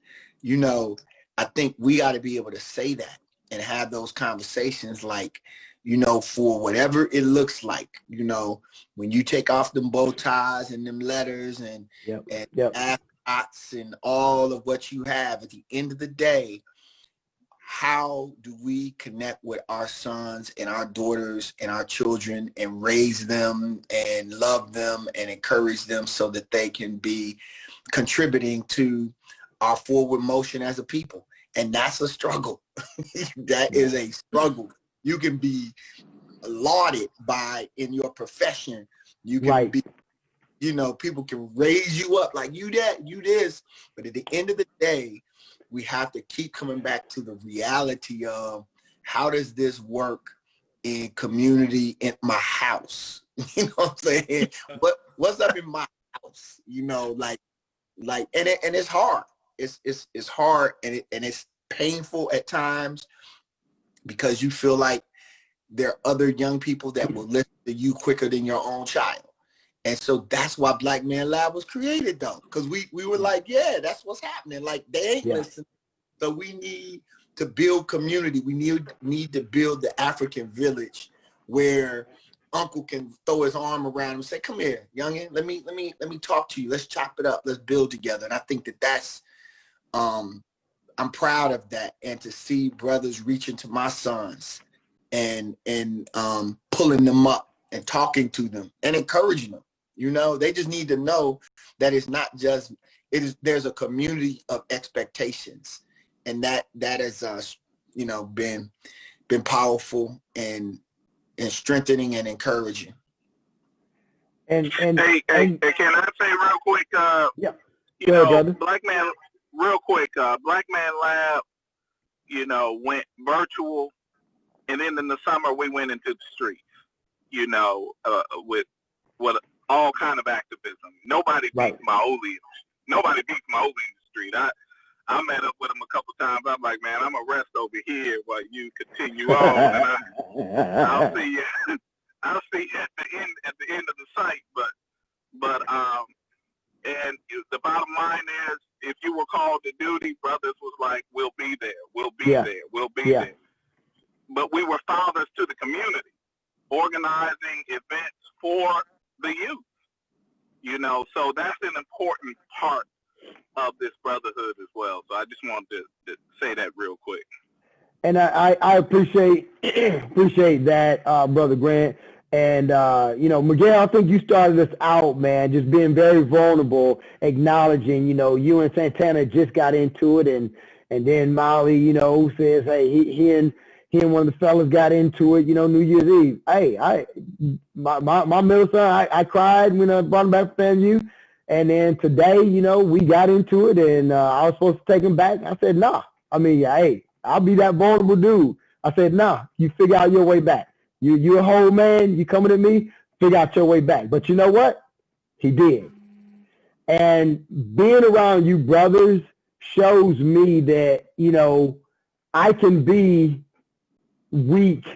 I think we got to be able to say that and have those conversations like, for whatever it looks like, when you take off them bow ties and them letters and ascots and all of what you have, at the end of the day, how do we connect with our sons and our daughters and our children and raise them and love them and encourage them so that they can be contributing to our forward motion as a people? And that's a struggle. That is a struggle. You can be lauded in your profession. You can be, people can raise you up like you that, you this. But at the end of the day, we have to keep coming back to the reality of how does this work in community in my house. You know what I'm saying? What's up in my house? You know, like and it's hard. It's hard and it's painful at times because you feel like there are other young people that will listen to you quicker than your own child. And so that's why Black Man Lab was created, though, because we were like, yeah, that's what's happening. Like, they ain't listening. So we need to build community. We need to build the African village where uncle can throw his arm around him and say, come here, youngin, let me talk to you. Let's chop it up. Let's build together. And I think that's I'm proud of that. And to see brothers reaching to my sons and pulling them up and talking to them and encouraging them. You know, they just need to know that it's not just, there's a community of expectations. And that has, you know, been powerful and strengthening and encouraging. And can I say real quick? Yeah. You know, brother. Black Man Lab, you know, went virtual, and then in the summer we went into the streets. You know, with all kind of activism. Nobody beats Mawuli. Nobody beats Mawuli in the street. I met up with him a couple times. I'm like, man, I'm gonna rest over here while you continue on, and I'll see you. I'll see you at the end of the site. But and the bottom line is, if you were called to duty, brothers was like, we'll be there. We'll be there. We'll be there. But we were fathers to the community, organizing events for the youth. You know, so that's an important part of this brotherhood as well. So I just wanted to say that real quick. And I appreciate that, Brother Grant. And, you know, Miguel, I think you started us out, man, just being very vulnerable, acknowledging, you know, you and Santana just got into it. And then Mawuli, you know, says, hey, he and one of the fellas got into it, you know, New Year's Eve. Hey, my middle son, I cried when I brought him back from FAMU. And then today, you know, we got into it, and I was supposed to take him back. I said, nah. I mean, hey, I'll be that vulnerable dude. I said, nah, you figure out your way back. You're a whole man. You coming at me, figure out your way back. But you know what? He did. And being around you brothers shows me that, you know, I can be weak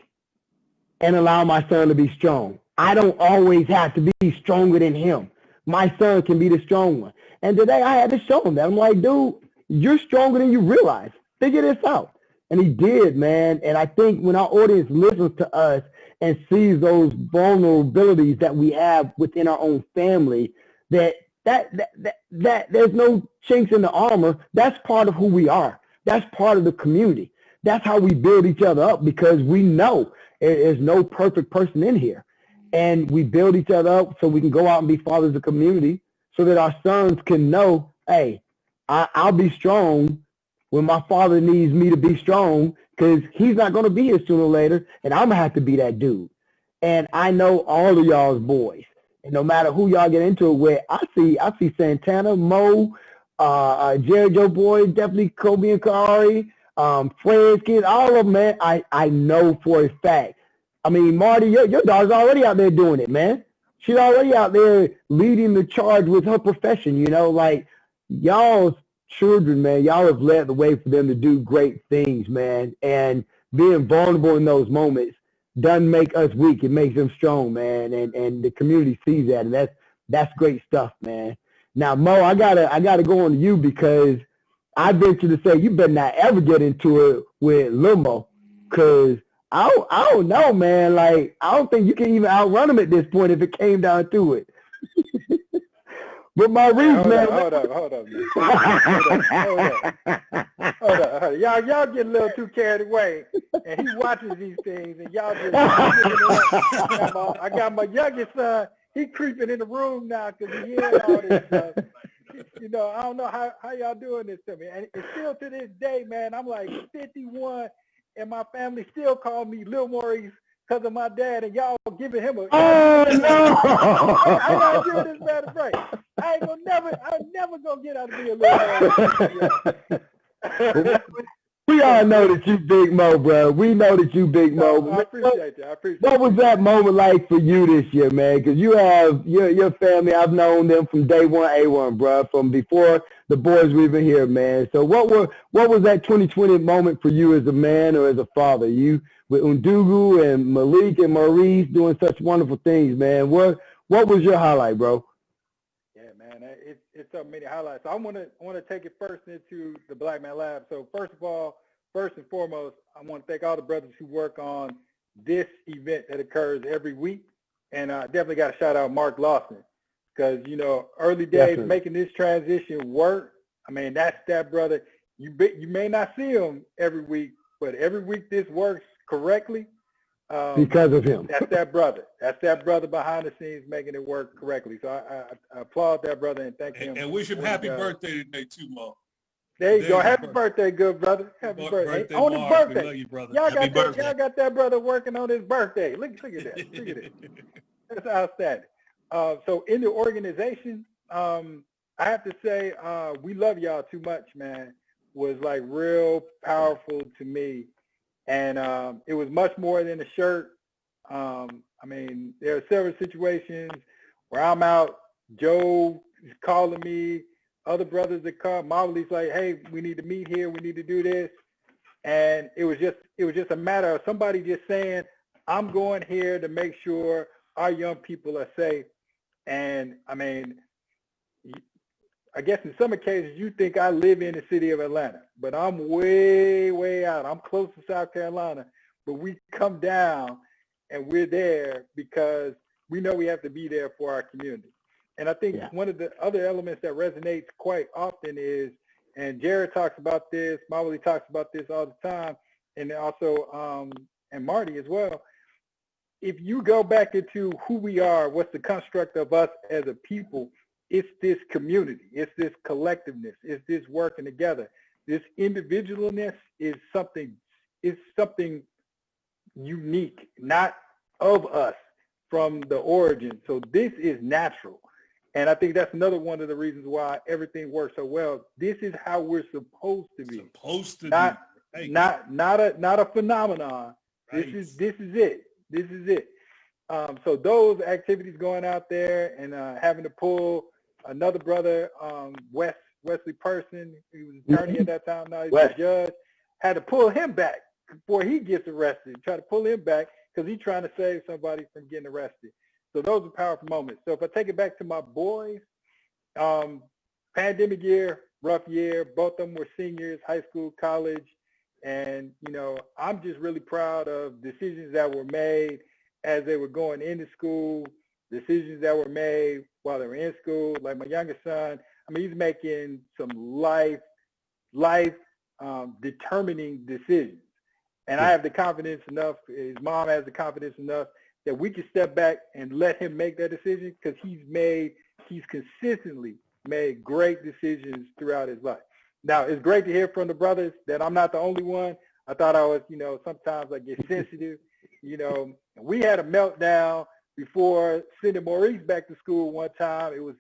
and allow my son to be strong. I don't always have to be stronger than him. My son can be the strong one. And today I had to show him that. I'm like, dude, you're stronger than you realize. Figure this out. And he did, man. And I think when our audience listens to us and sees those vulnerabilities that we have within our own family, that there's no chinks in the armor. That's part of who we are. That's part of the community. That's how we build each other up, because we know there's no perfect person in here. And we build each other up so we can go out and be fathers of the community, so that our sons can know, hey, I'll be strong when my father needs me to be strong, because he's not going to be here sooner or later, and I'm going to have to be that dude. And I know all of y'all's boys. And no matter who y'all get into it with, I see Santana, Mo, Jarrod, your boy, definitely Kobe and Kari, Fred's kids, all of them, man, I know for a fact. I mean, Marty, your daughter's already out there doing it, man. She's already out there leading the charge with her profession, you know, like y'all's children, man, y'all have led the way for them to do great things, man. And being vulnerable in those moments doesn't make us weak. It makes them strong, man. And the community sees that, and that's great stuff, man. Now, Mo, I gotta go on to you, because I venture to say you better not ever get into it with Lil Mo, because I don't know, man. Like, I don't think you can even outrun him at this point if it came down to it. But Maurice, man. Hold up. Y'all get a little too carried away, and he watches these things, and y'all just I got my youngest son. He creeping in the room now because he hearing all this stuff. You know, I don't know how y'all doing this to me, and still to this day, man. I'm like 51. And my family still call me Lil Maurice because of my dad, and y'all giving him a. Oh no! I gotta give this man a break. I'm never gonna get out of being Lil Maurice. We all know that you Big Mo, bro. We know that you Big Mo. No, I appreciate you. I appreciate What was that moment like for you this year, man? Because you have your family. I've known them from day one, A1, bro, from before the boys were even here, man. So what was that 2020 moment for you as a man or as a father? You with Undugu and Malik and Maurice doing such wonderful things, man. What was your highlight, bro? Yeah, man, it's so many highlights. So I want to take it first into the Black Man Lab. So first and foremost, I want to thank all the brothers who work on this event that occurs every week, and I definitely got to shout out Mark Lawson because early days Definitely. making this transition work. I mean, that's that brother. You may not see him every week, but every week this works correctly. Because of him. That's that brother. That's that brother behind the scenes making it work correctly. So I applaud that brother and thank him. And wish him happy birthday today too, Mo. There you go. Happy birthday, good brother. Happy birthday. On his Mark. birthday. We love you, brother. Y'all got that brother working on his birthday. Look at that. Look at that. That's outstanding. So in the organization, I have to say we love y'all too much, man. Was like real powerful to me. And it was much more than a shirt. I mean, there are several situations where I'm out, Joe is calling me, other brothers that come, Mawuli's like, hey, we need to meet here, we need to do this. And it was just a matter of somebody just saying, I'm going here to make sure our young people are safe. And I mean, I guess in some occasions you think I live in the city of Atlanta, but I'm way, way out. I'm close to South Carolina, but we come down and we're there because we know we have to be there for our community. And I think one of the other elements that resonates quite often is, and Jarrod talks about this, Mawuli talks about this all the time, and also and Marty as well. If you go back into who we are, what's the construct of us as a people, it's this community, it's this collectiveness, it's this working together. This individualness is something unique, not of us from the origin. So this is natural. And I think that's another one of the reasons why everything works so well. This is how we're supposed to be. Not a phenomenon. Right. This is it. This is it. So those activities going out there and having to pull another brother, Wesley Person, he was an attorney at that time, now he's a judge, had to pull him back before he gets arrested, try to pull him back because he's trying to save somebody from getting arrested. So those are powerful moments. So if I take it back to my boys, pandemic year, rough year, both of them were seniors, high school, college, and, I'm just really proud of decisions that were made as they were going into school, decisions that were made while they were in school. Like my youngest son, I mean, he's making some life determining decisions. And I have the confidence enough, his mom has the confidence enough that we can step back and let him make that decision because he's consistently made great decisions throughout his life. Now, it's great to hear from the brothers that I'm not the only one. I thought I was, sometimes I get sensitive. We had a meltdown before sending Maurice back to school one time. It was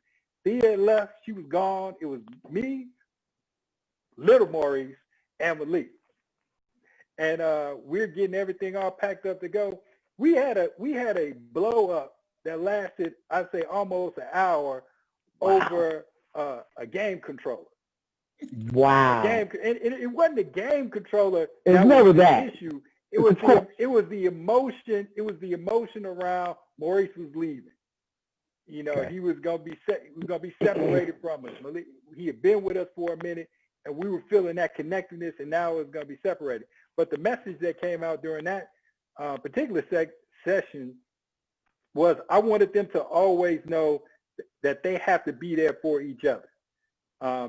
Thea had left, she was gone. It was me, little Maurice, and Malik. And we're getting everything all packed up to go. We had a blow up that lasted, I'd say, almost an hour over a game controller. Wow. It wasn't a game controller. It's never that issue. It was the emotion. It was the emotion around Maurice was leaving. He was gonna be separated from us. He had been with us for a minute, and we were feeling that connectedness, and now it was gonna be separated. But the message that came out during that particular session was I wanted them to always know that they have to be there for each other.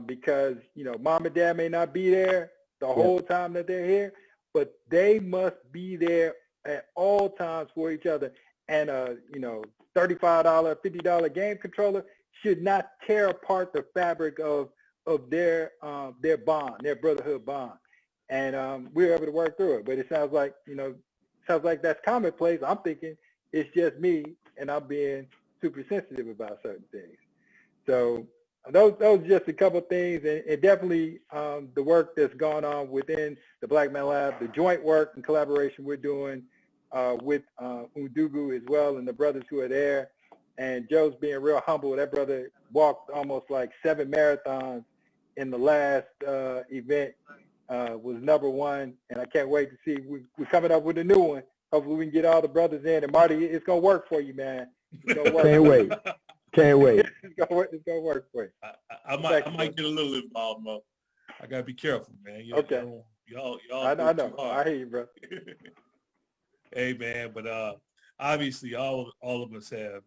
Because, mom and dad may not be there the whole time that they're here, but they must be there at all times for each other. And $35, $50 game controller should not tear apart the fabric of their bond, their brotherhood bond. And we were able to work through it. But it sounds like, that's commonplace. I'm thinking it's just me and I'm being super sensitive about certain things. So those just a couple of things, and definitely the work that's gone on within the Black Man Lab, the joint work and collaboration we're doing with Undugu as well, and the brothers who are there. And Joe's being real humble. That brother walked almost like 7 marathons in the last event, was #1, and I can't wait to see. We're coming up with a new one. Hopefully we can get all the brothers in. And Marty, it's gonna work for you, man. It's gonna work. Can't wait. Can't wait. It's gonna work for you. I might get a little involved, Mo. I gotta be careful, man. Okay. Y'all. I know. I hear you, bro. Hey, man, but obviously all of us have,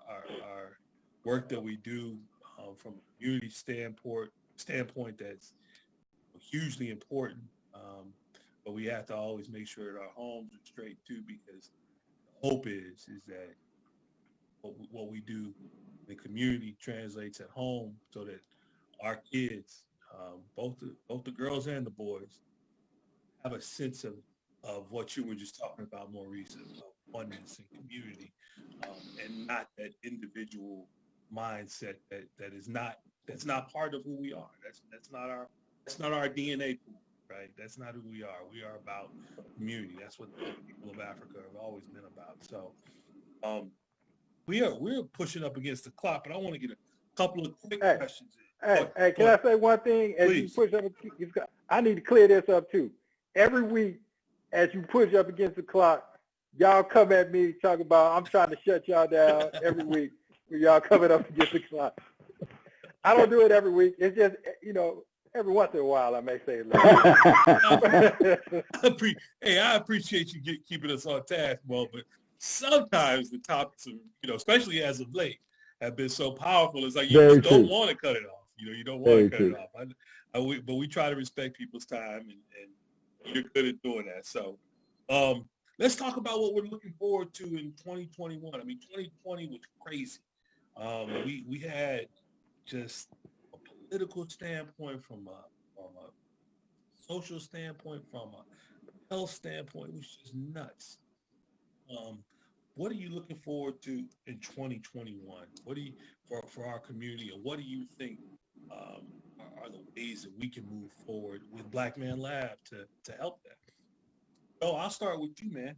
our work that we do from a community standpoint that's hugely important. But we have to always make sure that our homes are straight too, because the hope is that what we do in the community translates at home, so that our kids, both the girls and the boys, have a sense of what you were just talking about, Maurice, of oneness and community, and not that individual mindset that's not part of who we are. That's not our DNA pool, right? That's not who we are. We are about community. That's what the people of Africa have always been about. So we're pushing up against the clock, but I want to get a couple of quick questions in. Hey, can I say one thing? As Please. you push up, I need to clear this up too. Every week, as you push up against the clock, y'all come at me talking about I'm trying to shut y'all down every week when y'all coming up against the clock. I don't do it every week. It's just, every once in a while I may say it. I appreciate you keeping us on task, Mo, but sometimes the topics, especially as of late, have been so powerful. It's like you just don't want to cut it off. You don't want to cut it off. But we try to respect people's time, and you're good at doing that. So let's talk about what we're looking forward to in 2021. I mean, 2020 was crazy. We had just a political standpoint, from a social standpoint, from a health standpoint, it was just nuts. What are you looking forward to in 2021? What do you for our community, or what do you think are the ways that we can move forward with Black Man Lab to help that? Oh, I'll start with you, man.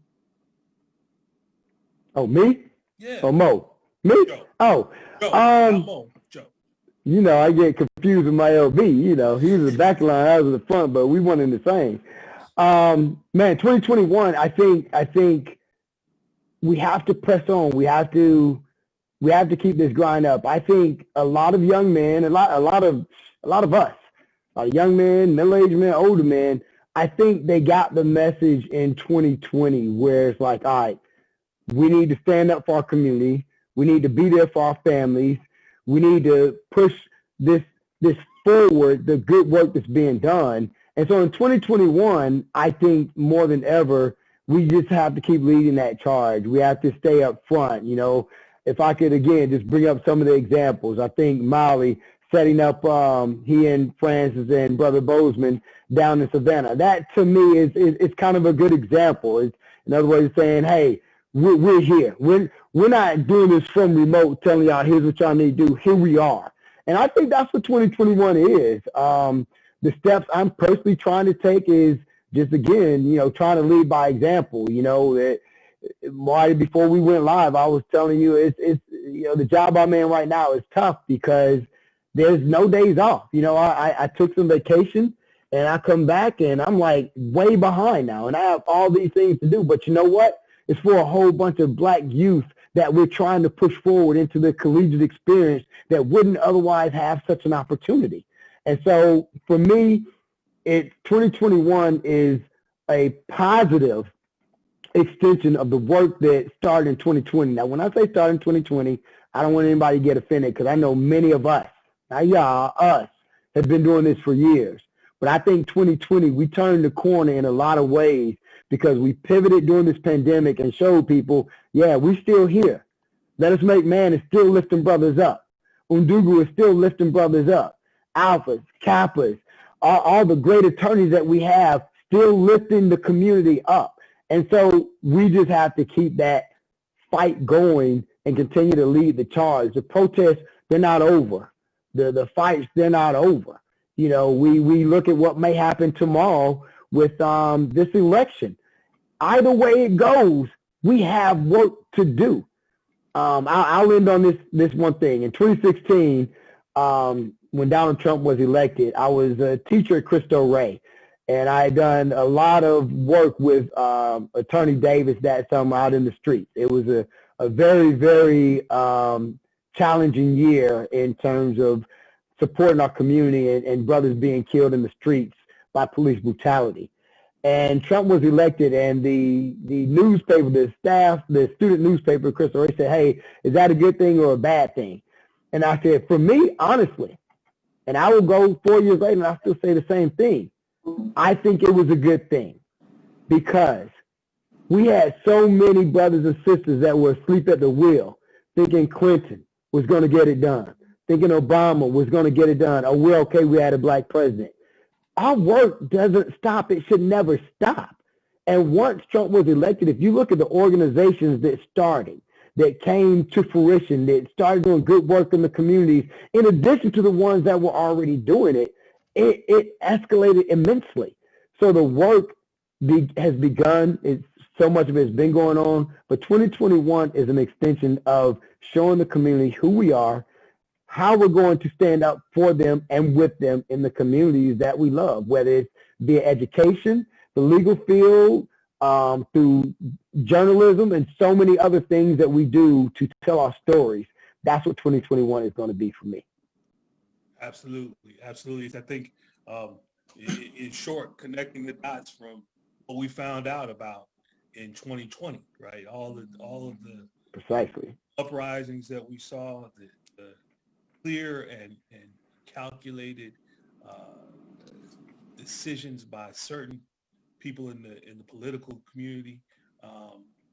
Oh, me? Yeah. Oh, Mo? Me? Joe. Oh. Joe. Mo. Joe. I get confused with my LB. He was the back line, I was the front, but we went in the same. Man, 2021, I think we have to press on. We have to keep this grind up. I think a lot of young men, a lot of us, a lot of young men, middle-aged men, older men, I think they got the message in 2020 where it's like, all right, we need to stand up for our community. We need to be there for our families. We need to push this forward, the good work that's being done. And so in 2021, I think more than ever, we just have to keep leading that charge. We have to stay up front. If I could, again, just bring up some of the examples. I think Mawuli setting up, he and Francis and Brother Bozeman down in Savannah. That, to me, is kind of a good example. It's, in other words, saying, hey, we're here. We're not doing this from remote, telling y'all, here's what y'all need to do. Here we are. And I think that's what 2021 is. The steps I'm personally trying to take is just, again, trying to lead by example. That Marty, before we went live, I was telling you, it's the job I'm in right now is tough because there's no days off. I took some vacation and I come back and I'm like way behind now, and I have all these things to do. But you know what? It's for a whole bunch of Black youth that we're trying to push forward into the collegiate experience that wouldn't otherwise have such an opportunity. And so for me, 2021 is a positive extension of the work that started in 2020. Now, when I say started in 2020, I don't want anybody to get offended because I know many of us, now y'all, us, have been doing this for years. But I think 2020, we turned the corner in a lot of ways because we pivoted during this pandemic and showed people, yeah, we're still here. Let Us Make Man is still lifting brothers up. Undugu is still lifting brothers up. Alphas, Kappas, all the great attorneys that we have still lifting the community up. And so we just have to keep that fight going and continue to lead the charge. The protests, they're not over. The fights, they're not over. You know, we look at what may happen tomorrow with this election. Either way it goes, we have work to do. I'll end on this one thing. In 2016, when Donald Trump was elected, I was a teacher at Cristo Rey, and I had done a lot of work with Attorney Davis that summer out in the streets. It was a very, very challenging year in terms of supporting our community and brothers being killed in the streets by police brutality. And Trump was elected, and the newspaper, the student newspaper, Cristo Rey, said, hey, is that a good thing or a bad thing? And I said, for me, honestly, and I will go 4 years later and I still say the same thing, I think it was a good thing because we had so many brothers and sisters that were asleep at the wheel thinking Clinton was going to get it done, thinking Obama was going to get it done, or we're okay, we had a black president. Our work doesn't stop. It should never stop. And once Trump was elected, if you look at the organizations that started, that came to fruition, that started doing good work in the communities, in addition to the ones that were already doing it, it escalated immensely. So the work has begun. So much of it has been going on. But 2021 is an extension of showing the community who we are, how we're going to stand up for them and with them in the communities that we love, whether it's via education, the legal field, through journalism, and so many other things that we do to tell our stories. That's what 2021 is going to be for me. Absolutely. Absolutely. I think, in short, connecting the dots from what we found out about in 2020, right? All of the precisely uprisings that we saw, the clear and calculated decisions by certain people in the political community.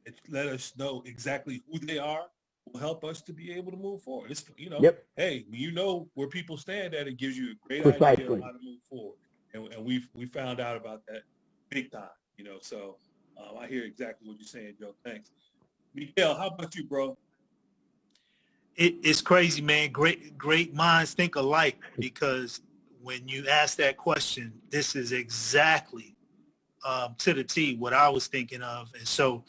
It let us know exactly who they are, will help us to be able to move forward. It's, hey, you know where people stand at, it gives you a great idea of how to move forward. And we found out about that big time, so I hear exactly what you're saying, Joe. Thanks. Miguel, how about you, bro? It's crazy, man. Great minds think alike, because when you ask that question, this is exactly to the T what I was thinking of. And so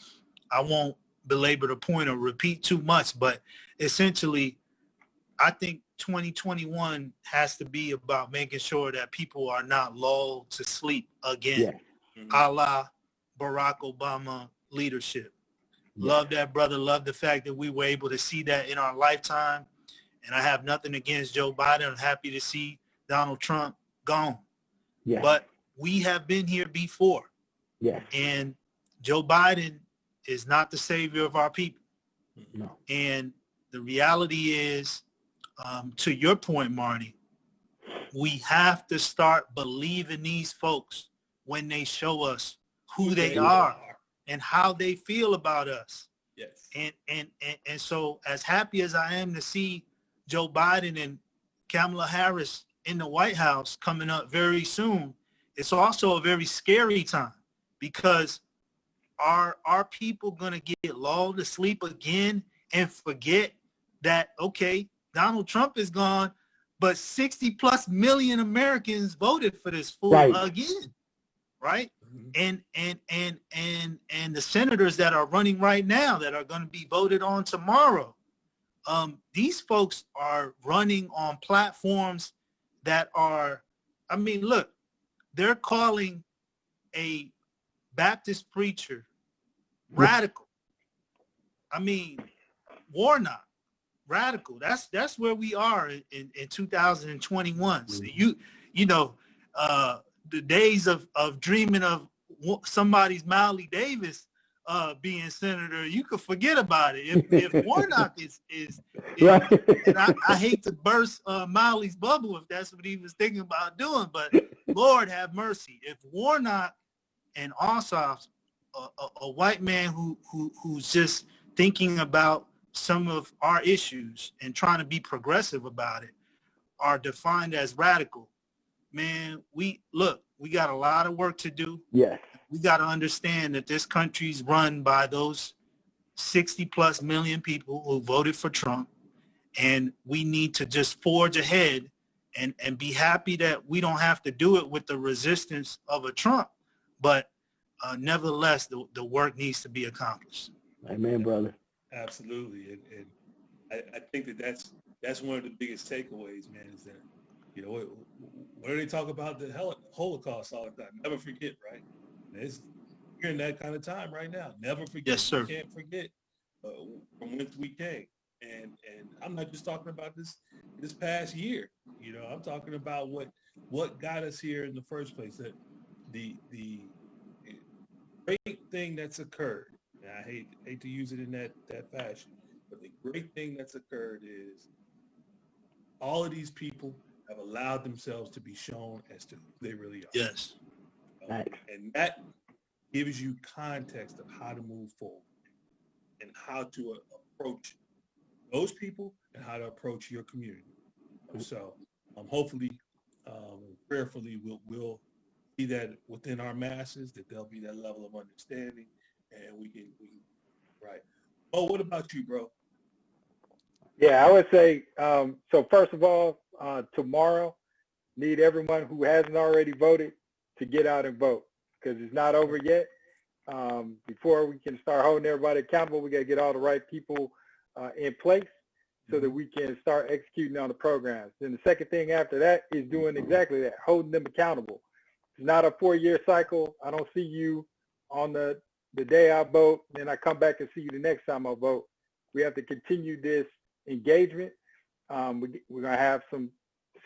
I won't belabor the point or repeat too much, but essentially I think 2021 has to be about making sure that people are not lulled to sleep again, a la Barack Obama leadership. Love that, brother. Love the fact that we were able to see that in our lifetime. And I have nothing against Joe Biden. I'm happy to see Donald Trump gone. Yeah. But we have been here before. Yeah. And Joe Biden is not the savior of our people. No. And the reality is, to your point, Marty, we have to start believing these folks when they show us who they are and how they feel about us. Yes. And so as happy as I am to see Joe Biden and Kamala Harris in the White House coming up very soon, it's also a very scary time, because are people going to get lulled to sleep again and forget that, okay, Donald Trump is gone, but 60 plus million Americans voted for this fool again. Right. And the senators that are running right now that are going to be voted on tomorrow, these folks are running on platforms that are, look, they're calling a Baptist preacher radical. Warnock, radical. That's where we are in 2021. So the days of dreaming of somebody's Mawuli Davis being senator, you could forget about it. If Warnock is and I hate to burst Mawuli's bubble if that's what he was thinking about doing, but Lord have mercy. If Warnock and Ossoff, a white man who's just thinking about some of our issues and trying to be progressive about it, are defined as radical, man, we got a lot of work to do. Yes. We got to understand that this country's run by those 60 plus million people who voted for Trump. And we need to just forge ahead and be happy that we don't have to do it with the resistance of a Trump. But nevertheless, the work needs to be accomplished. Amen, brother. Absolutely. And I think that's one of the biggest takeaways, man, is that, you know, what do they talk about the Holocaust all the time? Never forget, right? We're in that kind of time right now. Never forget. Yes, sir. We can't forget from whence we came. And I'm not just talking about this past year. You know, I'm talking about what got us here in the first place. That the great thing that's occurred, and I hate to use it in that fashion, but the great thing that's occurred is all of these people have allowed themselves to be shown as to who they really are. Yes. Nice. And that gives you context of how to move forward and how to approach those people and how to approach your community. So hopefully, prayerfully, we'll see that within our masses, that there'll be that level of understanding, and we can right. Oh, what about you, bro? Yeah, I would say, so first of all, tomorrow, need everyone who hasn't already voted to get out and vote, because it's not over yet. Before we can start holding everybody accountable, we got to get all the right people in place so that we can start executing on the programs. Then the second thing after that is doing exactly that, holding them accountable. It's not a 4-year cycle. I don't see you on the day I vote, then I come back and see you the next time I vote. We have to continue this engagement. We're going to have some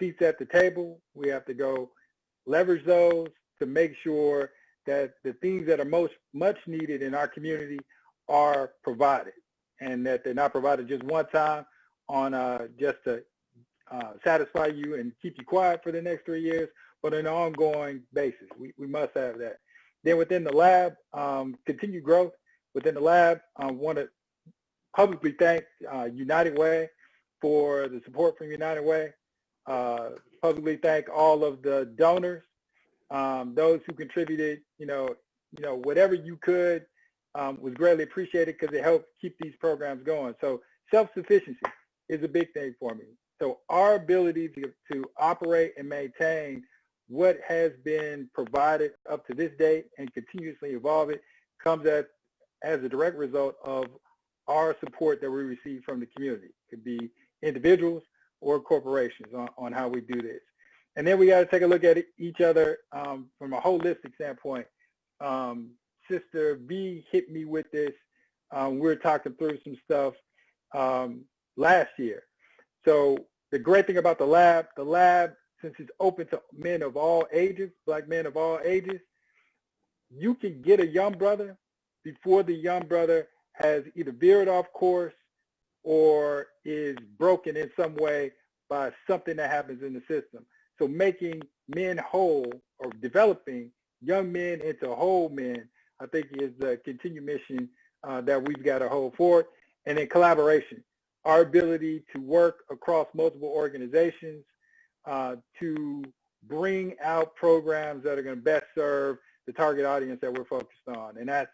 seats at the table. We have to go leverage those to make sure that the things that are much needed in our community are provided, and that they're not provided just one time on just to satisfy you and keep you quiet for the next 3 years, but on an ongoing basis. We must have that. Then within the lab, continue growth within the lab. I want to publicly thank United Way for the support from United Way. Publicly thank all of the donors, those who contributed, whatever you could was greatly appreciated, because it helped keep these programs going. So self-sufficiency is a big thing for me. So our ability to operate and maintain what has been provided up to this date and continuously evolve it comes as a direct result of our support that we receive from the community. It could be individuals or corporations on how we do this. And then we got to take a look at each other from a holistic standpoint. Sister V hit me with this. We were talking through some stuff last year. So the great thing about the lab, since it's open to men of all ages, black men of all ages, you can get a young brother before the young brother has either veered off course or is broken in some way by something that happens in the system. So making men whole, or developing young men into whole men, I think is the continued mission that we've got to hold forward. And then collaboration, our ability to work across multiple organizations to bring out programs that are going to best serve the target audience that we're focused on. And that's,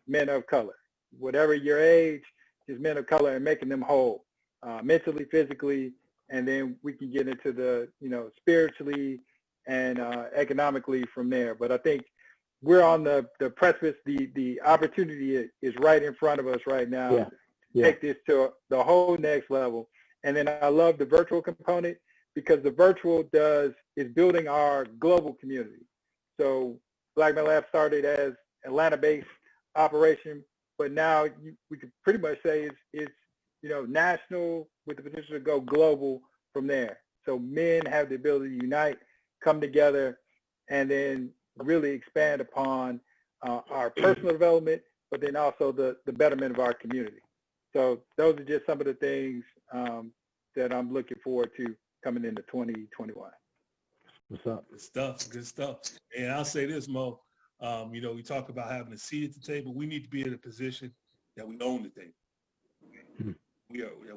men of color. Whatever your age, just men of color, and making them whole, mentally, physically, and then we can get into the, spiritually and economically from there. But I think we're on the precipice. The opportunity is right in front of us right now. Yeah. Yeah. Take this to the whole next level. And then I love the virtual component, because the virtual is building our global community. So Black Men Lab started as Atlanta-based operation, but now we could pretty much say it's national with the potential to go global from there. So men have the ability to unite, come together, and then really expand upon our personal development, but then also the betterment of our community. So those are just some of the things that I'm looking forward to coming into 2021. What's up? Good stuff. And I'll say this, Mo, we talk about having a seat at the table. We need to be in a position that we own the table.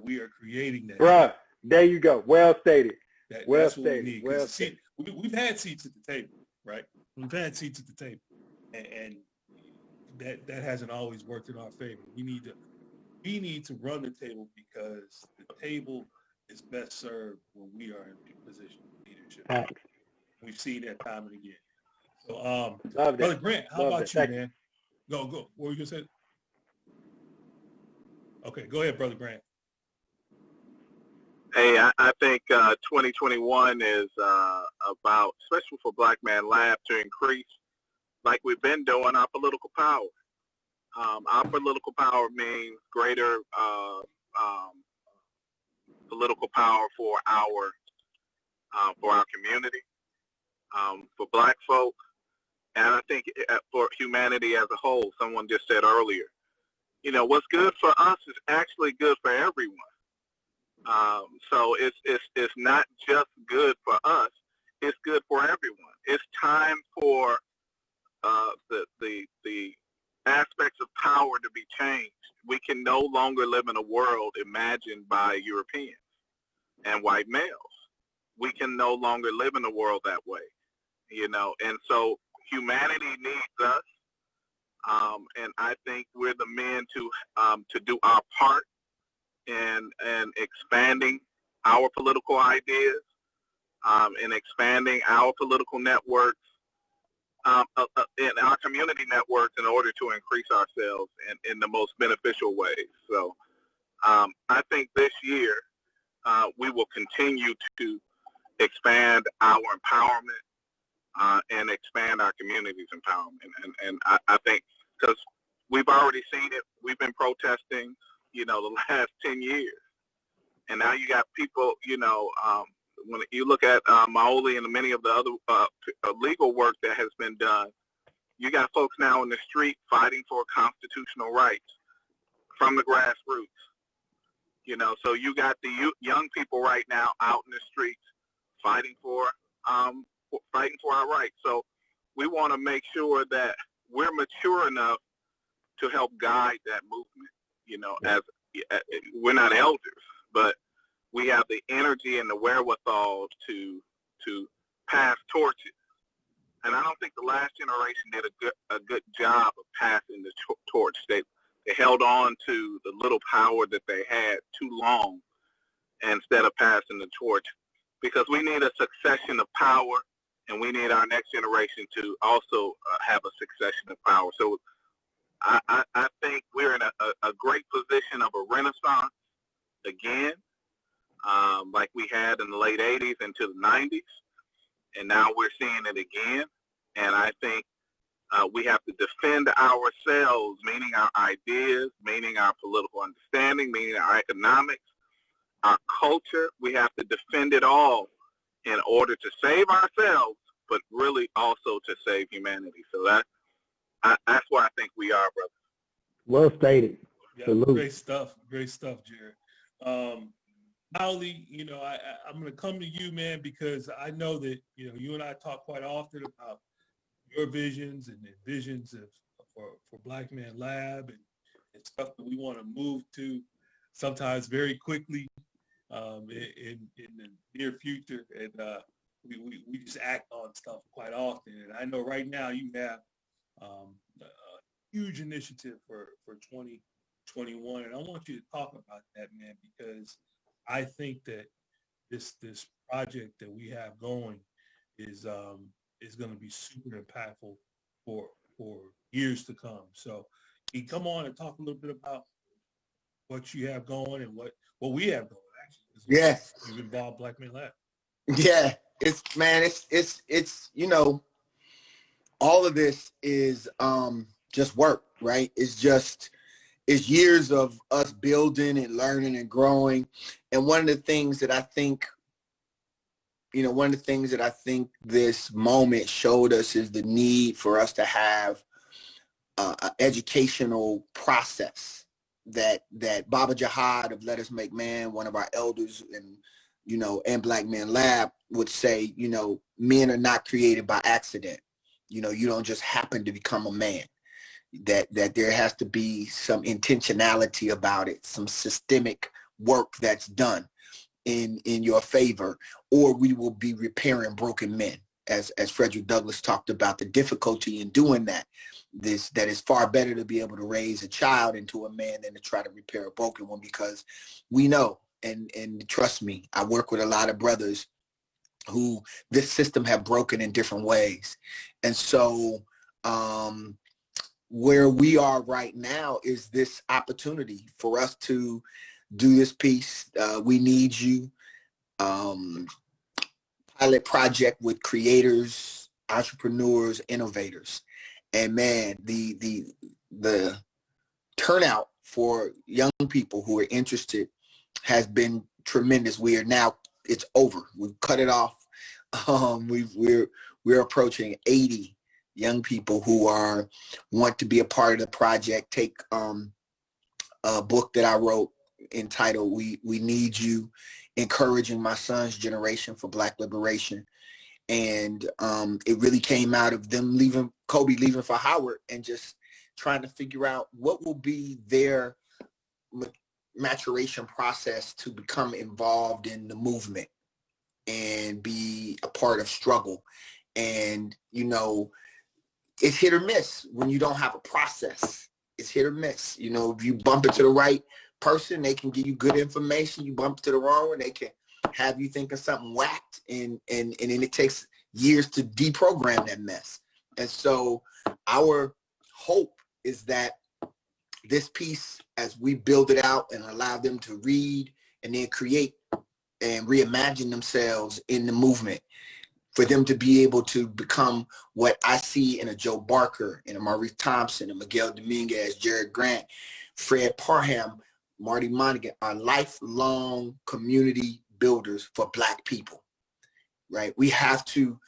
We are creating that. Bruh, there you go. Well stated. That's stated. what we need. Well stated. We've had seats at the table, right? We've had seats at the table, and that hasn't always worked in our favor. We need to we need to run the table because the table is best served when we are in a position of leadership. Thanks. We've seen that time and again. So, Love Brother that. Grant, how Love about that. you, Thank man? Go. What were you gonna say? Okay, go ahead, Brother Grant. Hey, I think 2021 is about, especially for Black Man Lab, to increase, like we've been doing, our political power. Our political power means greater political power for our community, for Black folk, and I think for humanity as a whole. Someone just said earlier, you know, what's good for us is actually good for everyone. So it's not just good for us; it's good for everyone. It's time for the aspects of power to be changed. We can no longer live in a world imagined by Europeans and white males. We can no longer live in a world that way, you know. And so humanity needs us, and I think we're the men to do our part in expanding our political ideas, and expanding our political networks, in our community networks, in order to increase ourselves in the most beneficial ways. So I think this year we will continue to expand our empowerment and expand our community's empowerment. And I think because we've already seen it, we've been protesting, you know, the last 10 years. And now you got people, you know, when you look at Mawuli and many of the other legal work that has been done, you got folks now in the street fighting for constitutional rights from the grassroots. You know, so you got the young people right now out in the streets fighting for our rights. So we want to make sure that we're mature enough to help guide that movement. You know, as we're not elders, but we have the energy and the wherewithal to pass torches. And I don't think the last generation did a good job of passing the torch. They held on to the little power that they had too long instead of passing the torch, because we need a succession of power, and we need our next generation to also have a succession of power. So I think we're in a great position of a renaissance again, like we had in the late 80s into the 90s, and now we're seeing it again. And I think we have to defend ourselves, meaning our ideas, meaning our political understanding, meaning our economics, our culture. We have to defend it all in order to save ourselves, but really also to save humanity. So that's where I think we are, brother. Well stated. Yeah, Salute. great stuff, Jarrod. Mawuli, you know, I'm going to come to you, man, because I know that, you know, you and I talk quite often about your visions and the visions for Black Man Lab and stuff that we want to move to sometimes very quickly in the near future. And we just act on stuff quite often. And I know right now you have a huge initiative for 2021. And I want you to talk about that, man, because I think that this project that we have going is going to be super impactful for years to come. So can you come on and talk a little bit about what you have going and what we have going, actually? Yeah. You've involved Black Man Lab. Yeah, it's you know, all of this is just work, right? It's years of us building and learning and growing. And one of the things that I think this moment showed us is the need for us to have an educational process that Baba Jarrod of Let Us Make Man, one of our elders and Black Man Lab would say, you know, men are not created by accident. You know, you don't just happen to become a man. That there has to be some intentionality about it, some systemic work that's done in your favor, or we will be repairing broken men. as Frederick Douglass talked about, the difficulty in doing that. That it's far better to be able to raise a child into a man than to try to repair a broken one, because we know, and trust me, I work with a lot of brothers who this system have broken in different ways. And so where we are right now is this opportunity for us to do this piece. We Need You pilot project with creators, entrepreneurs, innovators. And man, the turnout for young people who are interested has been tremendous. We are now, it's over. We've cut it off. We're approaching 80 young people who want to be a part of the project. Take a book that I wrote entitled "We Need You," encouraging my son's generation for Black liberation. And it really came out of them Kobe leaving for Howard and just trying to figure out what will be their maturation process to become involved in the movement and be a part of struggle. And, you know, it's hit or miss when you don't have a process. It's hit or miss. You know, if you bump into the right person, they can give you good information. You bump to the wrong one, they can have you thinking something whacked, and then it takes years to deprogram that mess. And so our hope is that this piece, as we build it out and allow them to read and then create and reimagine themselves in the movement, for them to be able to become what I see in a Joe Barker, in a Maurice Thompson, a Miguel Dominguez, Jarrod Grant, Fred Parham, Marty Monegain, are lifelong community builders for Black people, right? We have to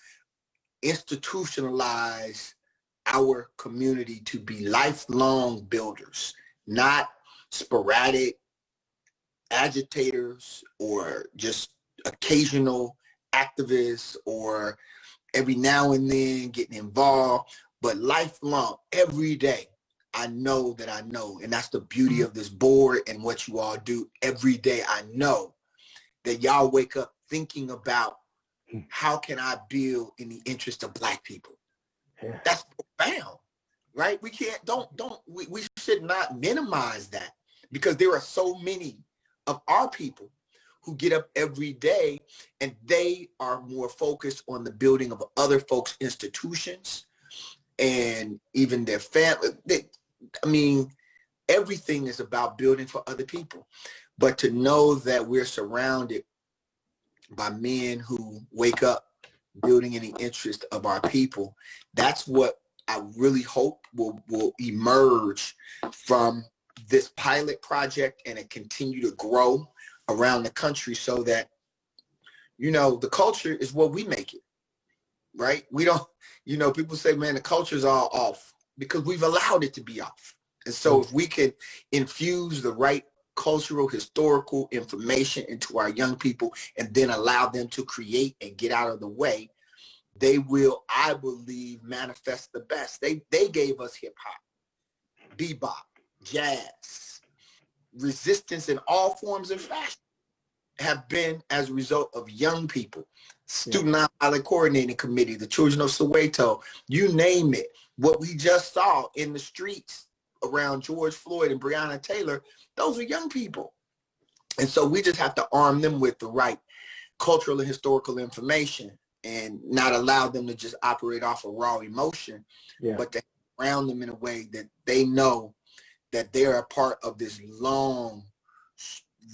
institutionalize our community to be lifelong builders, not sporadic agitators or just occasional activists or every now and then getting involved, but lifelong, every day. I know that I know, and that's the beauty of this board and what you all do. Every day I know that y'all wake up thinking about how can I build in the interest of Black people. Yeah. That's profound, right? We can't, we should not minimize that, because there are so many of our people who get up every day and they are more focused on the building of other folks' institutions and even their family. I mean, everything is about building for other people. But to know that we're surrounded by men who wake up building in the interest of our people, that's what I really hope will emerge from this pilot project, and it continue to grow around the country, so that, you know, the culture is what we make it, right? We don't, you know, people say, man, the culture's all off, because we've allowed it to be off. And so if we can infuse the right cultural, historical information into our young people and then allow them to create and get out of the way, they will, I believe, manifest the best. They gave us hip hop, bebop, jazz, resistance in all forms and fashion have been as a result of young people. Student Nonviolent Coordinating Committee, the Children of Soweto, you name it. What we just saw in the streets around George Floyd and Breonna Taylor, those are young people. And so we just have to arm them with the right cultural and historical information and not allow them to just operate off of raw emotion, but to ground them in a way that they know that they're a part of this long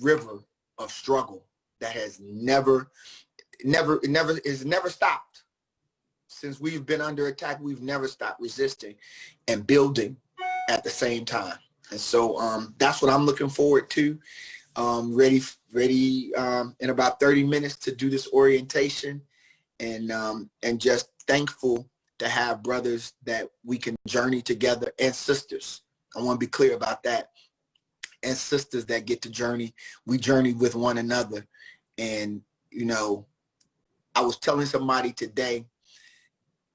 river of struggle that has never stopped. Since we've been under attack, we've never stopped resisting and building at the same time. And so that's what I'm looking forward to. Ready in about 30 minutes to do this orientation, and just thankful to have brothers that we can journey together, and sisters. I want to be clear about that. And sisters that get to journey. We journey with one another. And, you know, I was telling somebody today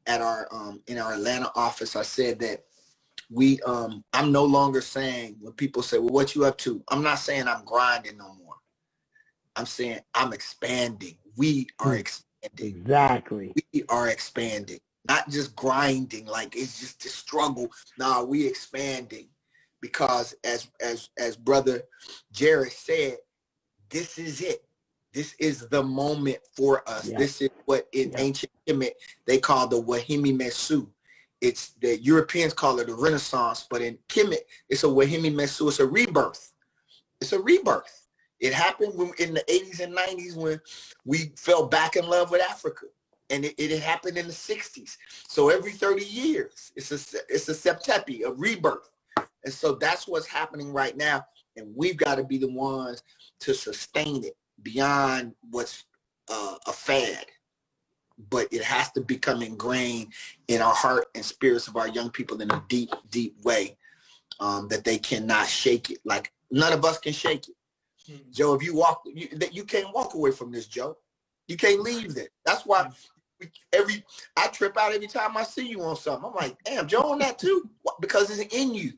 at our in our Atlanta office, I said that I'm no longer saying, when people say, well, what you up to? I'm not saying I'm grinding no more. I'm saying I'm expanding. We are expanding. Exactly. We are expanding, not just grinding like it's just a struggle. No, we expanding because as Brother Jarrod said, this is it. This is the moment for us. Yeah. This is what in ancient Kemet they call the Wahimi Mesu. It's the Europeans call it a Renaissance, but in Kemet it's a Wahimi Mesu. It's a rebirth. It's a rebirth. It happened in the 80s and 90s when we fell back in love with Africa. And it happened in the 60s. So every 30 years, it's a septepi, a rebirth. And so that's what's happening right now. And we've got to be the ones to sustain it beyond what's a fad. But it has to become ingrained in our heart and spirits of our young people in a deep, deep way that they cannot shake it. Like none of us can shake it. Joe, if you walk, you can't walk away from this, Joe. You can't leave it. That's why I trip out every time I see you on something. I'm like, damn, Joe on that too? Because it's in you.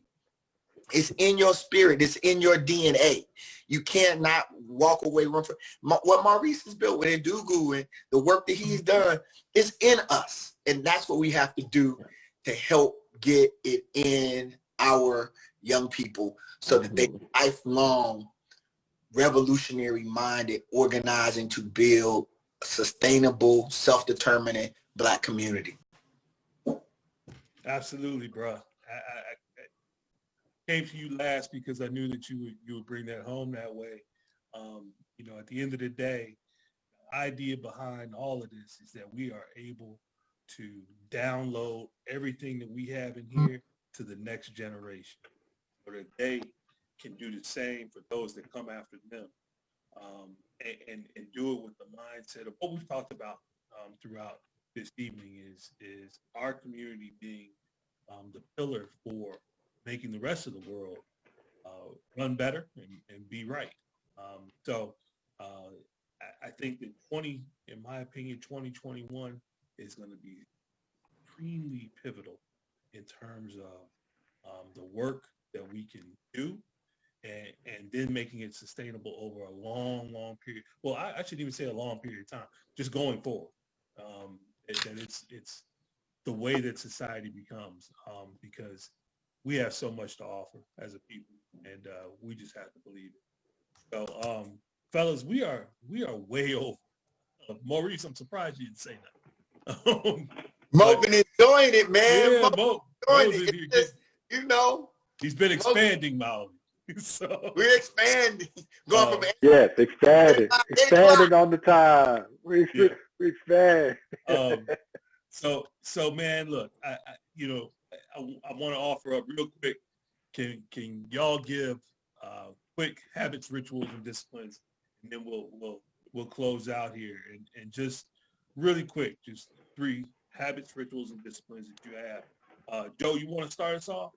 It's in your spirit. It's in your DNA. You cannot walk away. Run from what Maurice has built with Ndugu and the work that he's done is in us. And that's what we have to do to help get it in our young people so that they lifelong revolutionary minded, organizing to build a sustainable, self-determining Black community. Absolutely, bro. I came to you last because I knew that you would bring that home that way. At the end of the day, the idea behind all of this is that we are able to download everything that we have in here to the next generation so that they can do the same for those that come after them, and do it with the mindset of what we've talked about throughout this evening is our community being the pillar for making the rest of the world run better and be right. I think that in my opinion, 2021 is going to be extremely pivotal in terms of the work that we can do. And then making it sustainable over a long, long period. Well, I shouldn't even say a long period of time, just going forward. It's the way that society becomes because we have so much to offer as a people, and we just have to believe it. So, fellas, we are way over. Maurice, I'm surprised you didn't say that. Mo been enjoying it, man. Yeah, Mo enjoying it. Just, he's been expanding, Mawuli. So we're expanding. Going from expanding on the time. We expand. So man, look, I want to offer up real quick. Can y'all give quick habits, rituals, and disciplines, and then we'll close out here and just really quick, just 3 habits, rituals, and disciplines that you have. Joe, you want to start us off?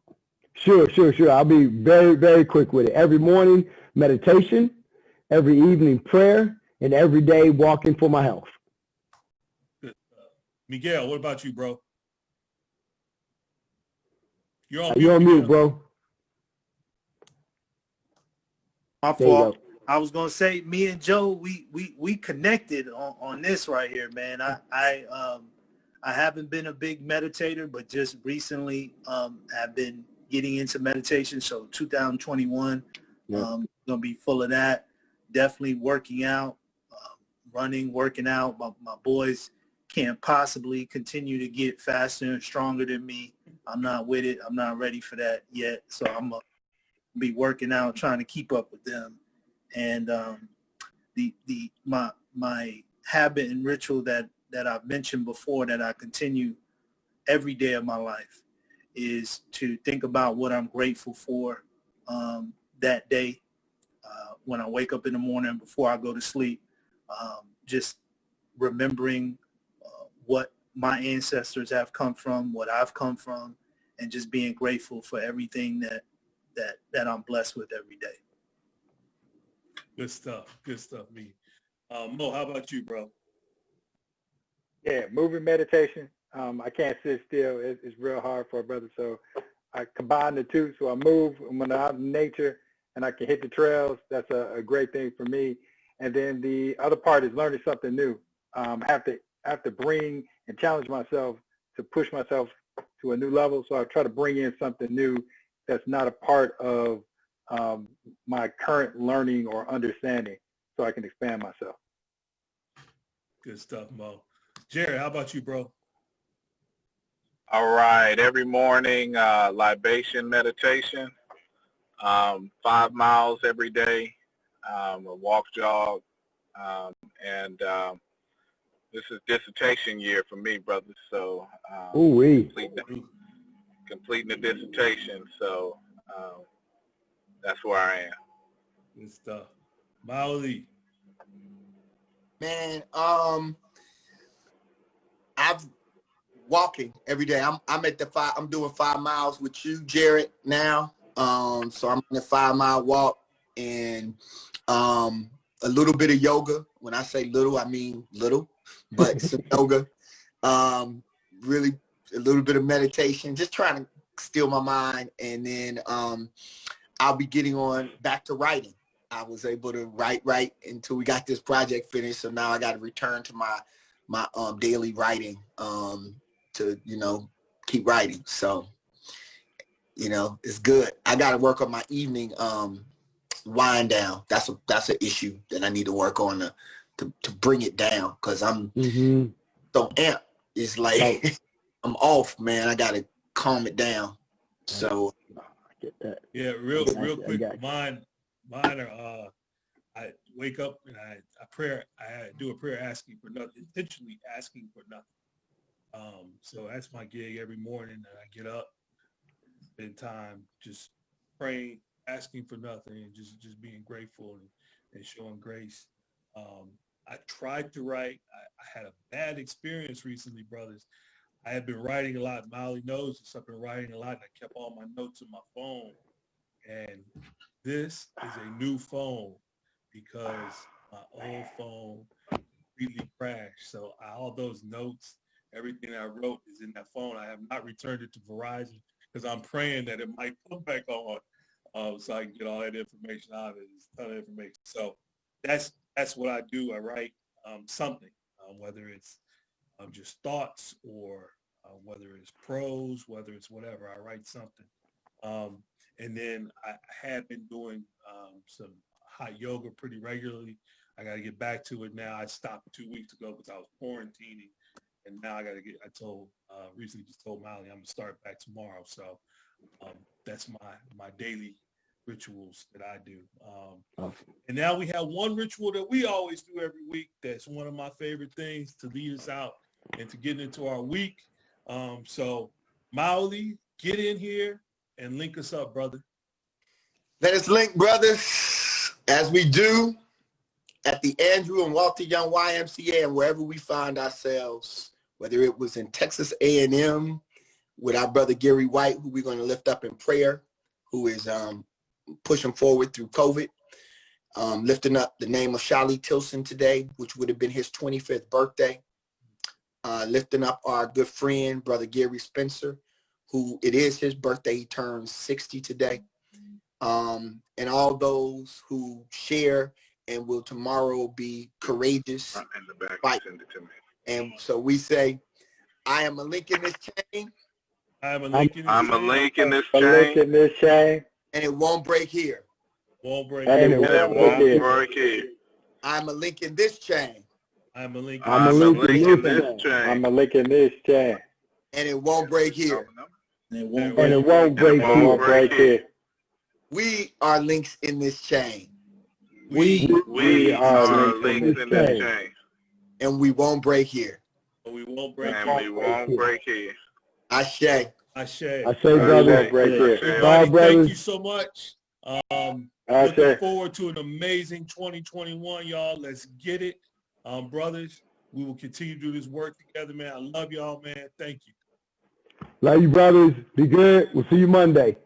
Sure. I'll be very, very quick with it. Every morning, meditation, every evening, prayer, and every day, walking for my health. Good. Miguel, what about you, bro? You're on mute, bro. My fault. I was gonna say, me and Joe, we connected on this right here, man. I haven't been a big meditator, but just recently have been getting into meditation. So 2021, gonna be full of that. Definitely working out, running, working out. My boys can't possibly continue to get faster and stronger than me. I'm not with it. I'm not ready for that yet. So I'm gonna be working out, trying to keep up with them. And my habit and ritual that I've mentioned before that I continue every day of my life is to think about what I'm grateful for that day when I wake up in the morning before I go to sleep, just remembering what my ancestors have come from, what I've come from, and just being grateful for everything that I'm blessed with every day. Good stuff, me. Mo, how about you, bro? Yeah, moving meditation. I can't sit still. It's real hard for a brother. So I combine the two. So I move when I'm out in nature and I can hit the trails. That's a great thing for me. And then the other part is learning something new. have to bring and challenge myself to push myself to a new level. So I try to bring in something new that's not a part of my current learning or understanding, so I can expand myself. Good stuff, Mo. Jarrod, how about you, bro? All right. Every morning, libation meditation, 5 miles every day, a walk, jog, and this is dissertation year for me, brother. So completing the dissertation. So that's where I am. Good stuff. Mawuli. Man, I'm walking every day. I'm at I'm doing 5 miles with you, Jarrod, now. So I'm on a 5 mile walk and a little bit of yoga. When I say little, I mean little, but some yoga. Really a little bit of meditation, just trying to still my mind. And then I'll be getting on back to writing. I was able to write until we got this project finished. So now I got to return to my daily writing to, keep writing. So, it's good. I got to work on my evening wind down. That's an issue that I need to work on to bring it down, because I'm so amped. It's like I'm off, man. I got to calm it down. So I get that. Yeah, real quick. Mine are I wake up and I do a prayer asking for nothing, intentionally asking for nothing. So that's my gig every morning, and I get up, spend time just praying, asking for nothing, and just being grateful and showing grace. I tried to write. I had a bad experience recently, brothers. I had been writing a lot. Mawuli knows this. I've been writing a lot, and I kept all my notes on my phone. And this is a new phone because my old phone completely crashed. So all those notes, everything I wrote is in that phone. I have not returned it to Verizon because I'm praying that it might come back on so I can get all that information out of it. It's a ton of information. So that's what I do. I write something, whether it's just thoughts or whether it's prose, whether it's whatever. I write something. And then I have been doing some hot yoga pretty regularly. I got to get back to it now. I stopped 2 weeks ago because I was quarantining, and now I got to get. Recently just told Mawuli I'm gonna start back tomorrow. So that's my daily rituals that I do. And now we have one ritual that we always do every week. That's one of my favorite things to lead us out and to get into our week. So Mawuli, get in here and link us up, brother. Let us link, brothers, as we do at the Andrew and Walter Young YMCA and wherever we find ourselves, whether it was in Texas A&M with our brother Gary White, who we're going to lift up in prayer, who is pushing forward through COVID, lifting up the name of Shali Tilson today, which would have been his 25th birthday, lifting up our good friend, brother Gary Spencer, who it is his birthday. He turns 60 today. And all those who share and will tomorrow be courageous. Fight. And so we say, I am a link in this chain. I'm a link in this chain. And it won't break here. Won't break And here. it won't break here. I'm a link in this chain. I'm a link in this chain. I'm a link in this chain. And it won't break here. And it won't break here. We are links in this chain. We are links in this chain. And we won't break here. And we won't break here. Ashe. Brother. Thank you so much. Looking forward to an amazing 2021, y'all. Let's get it. Brothers, we will continue to do this work together, man. I love y'all, man. Thank you. Love you, brothers. Be good. We'll see you Monday.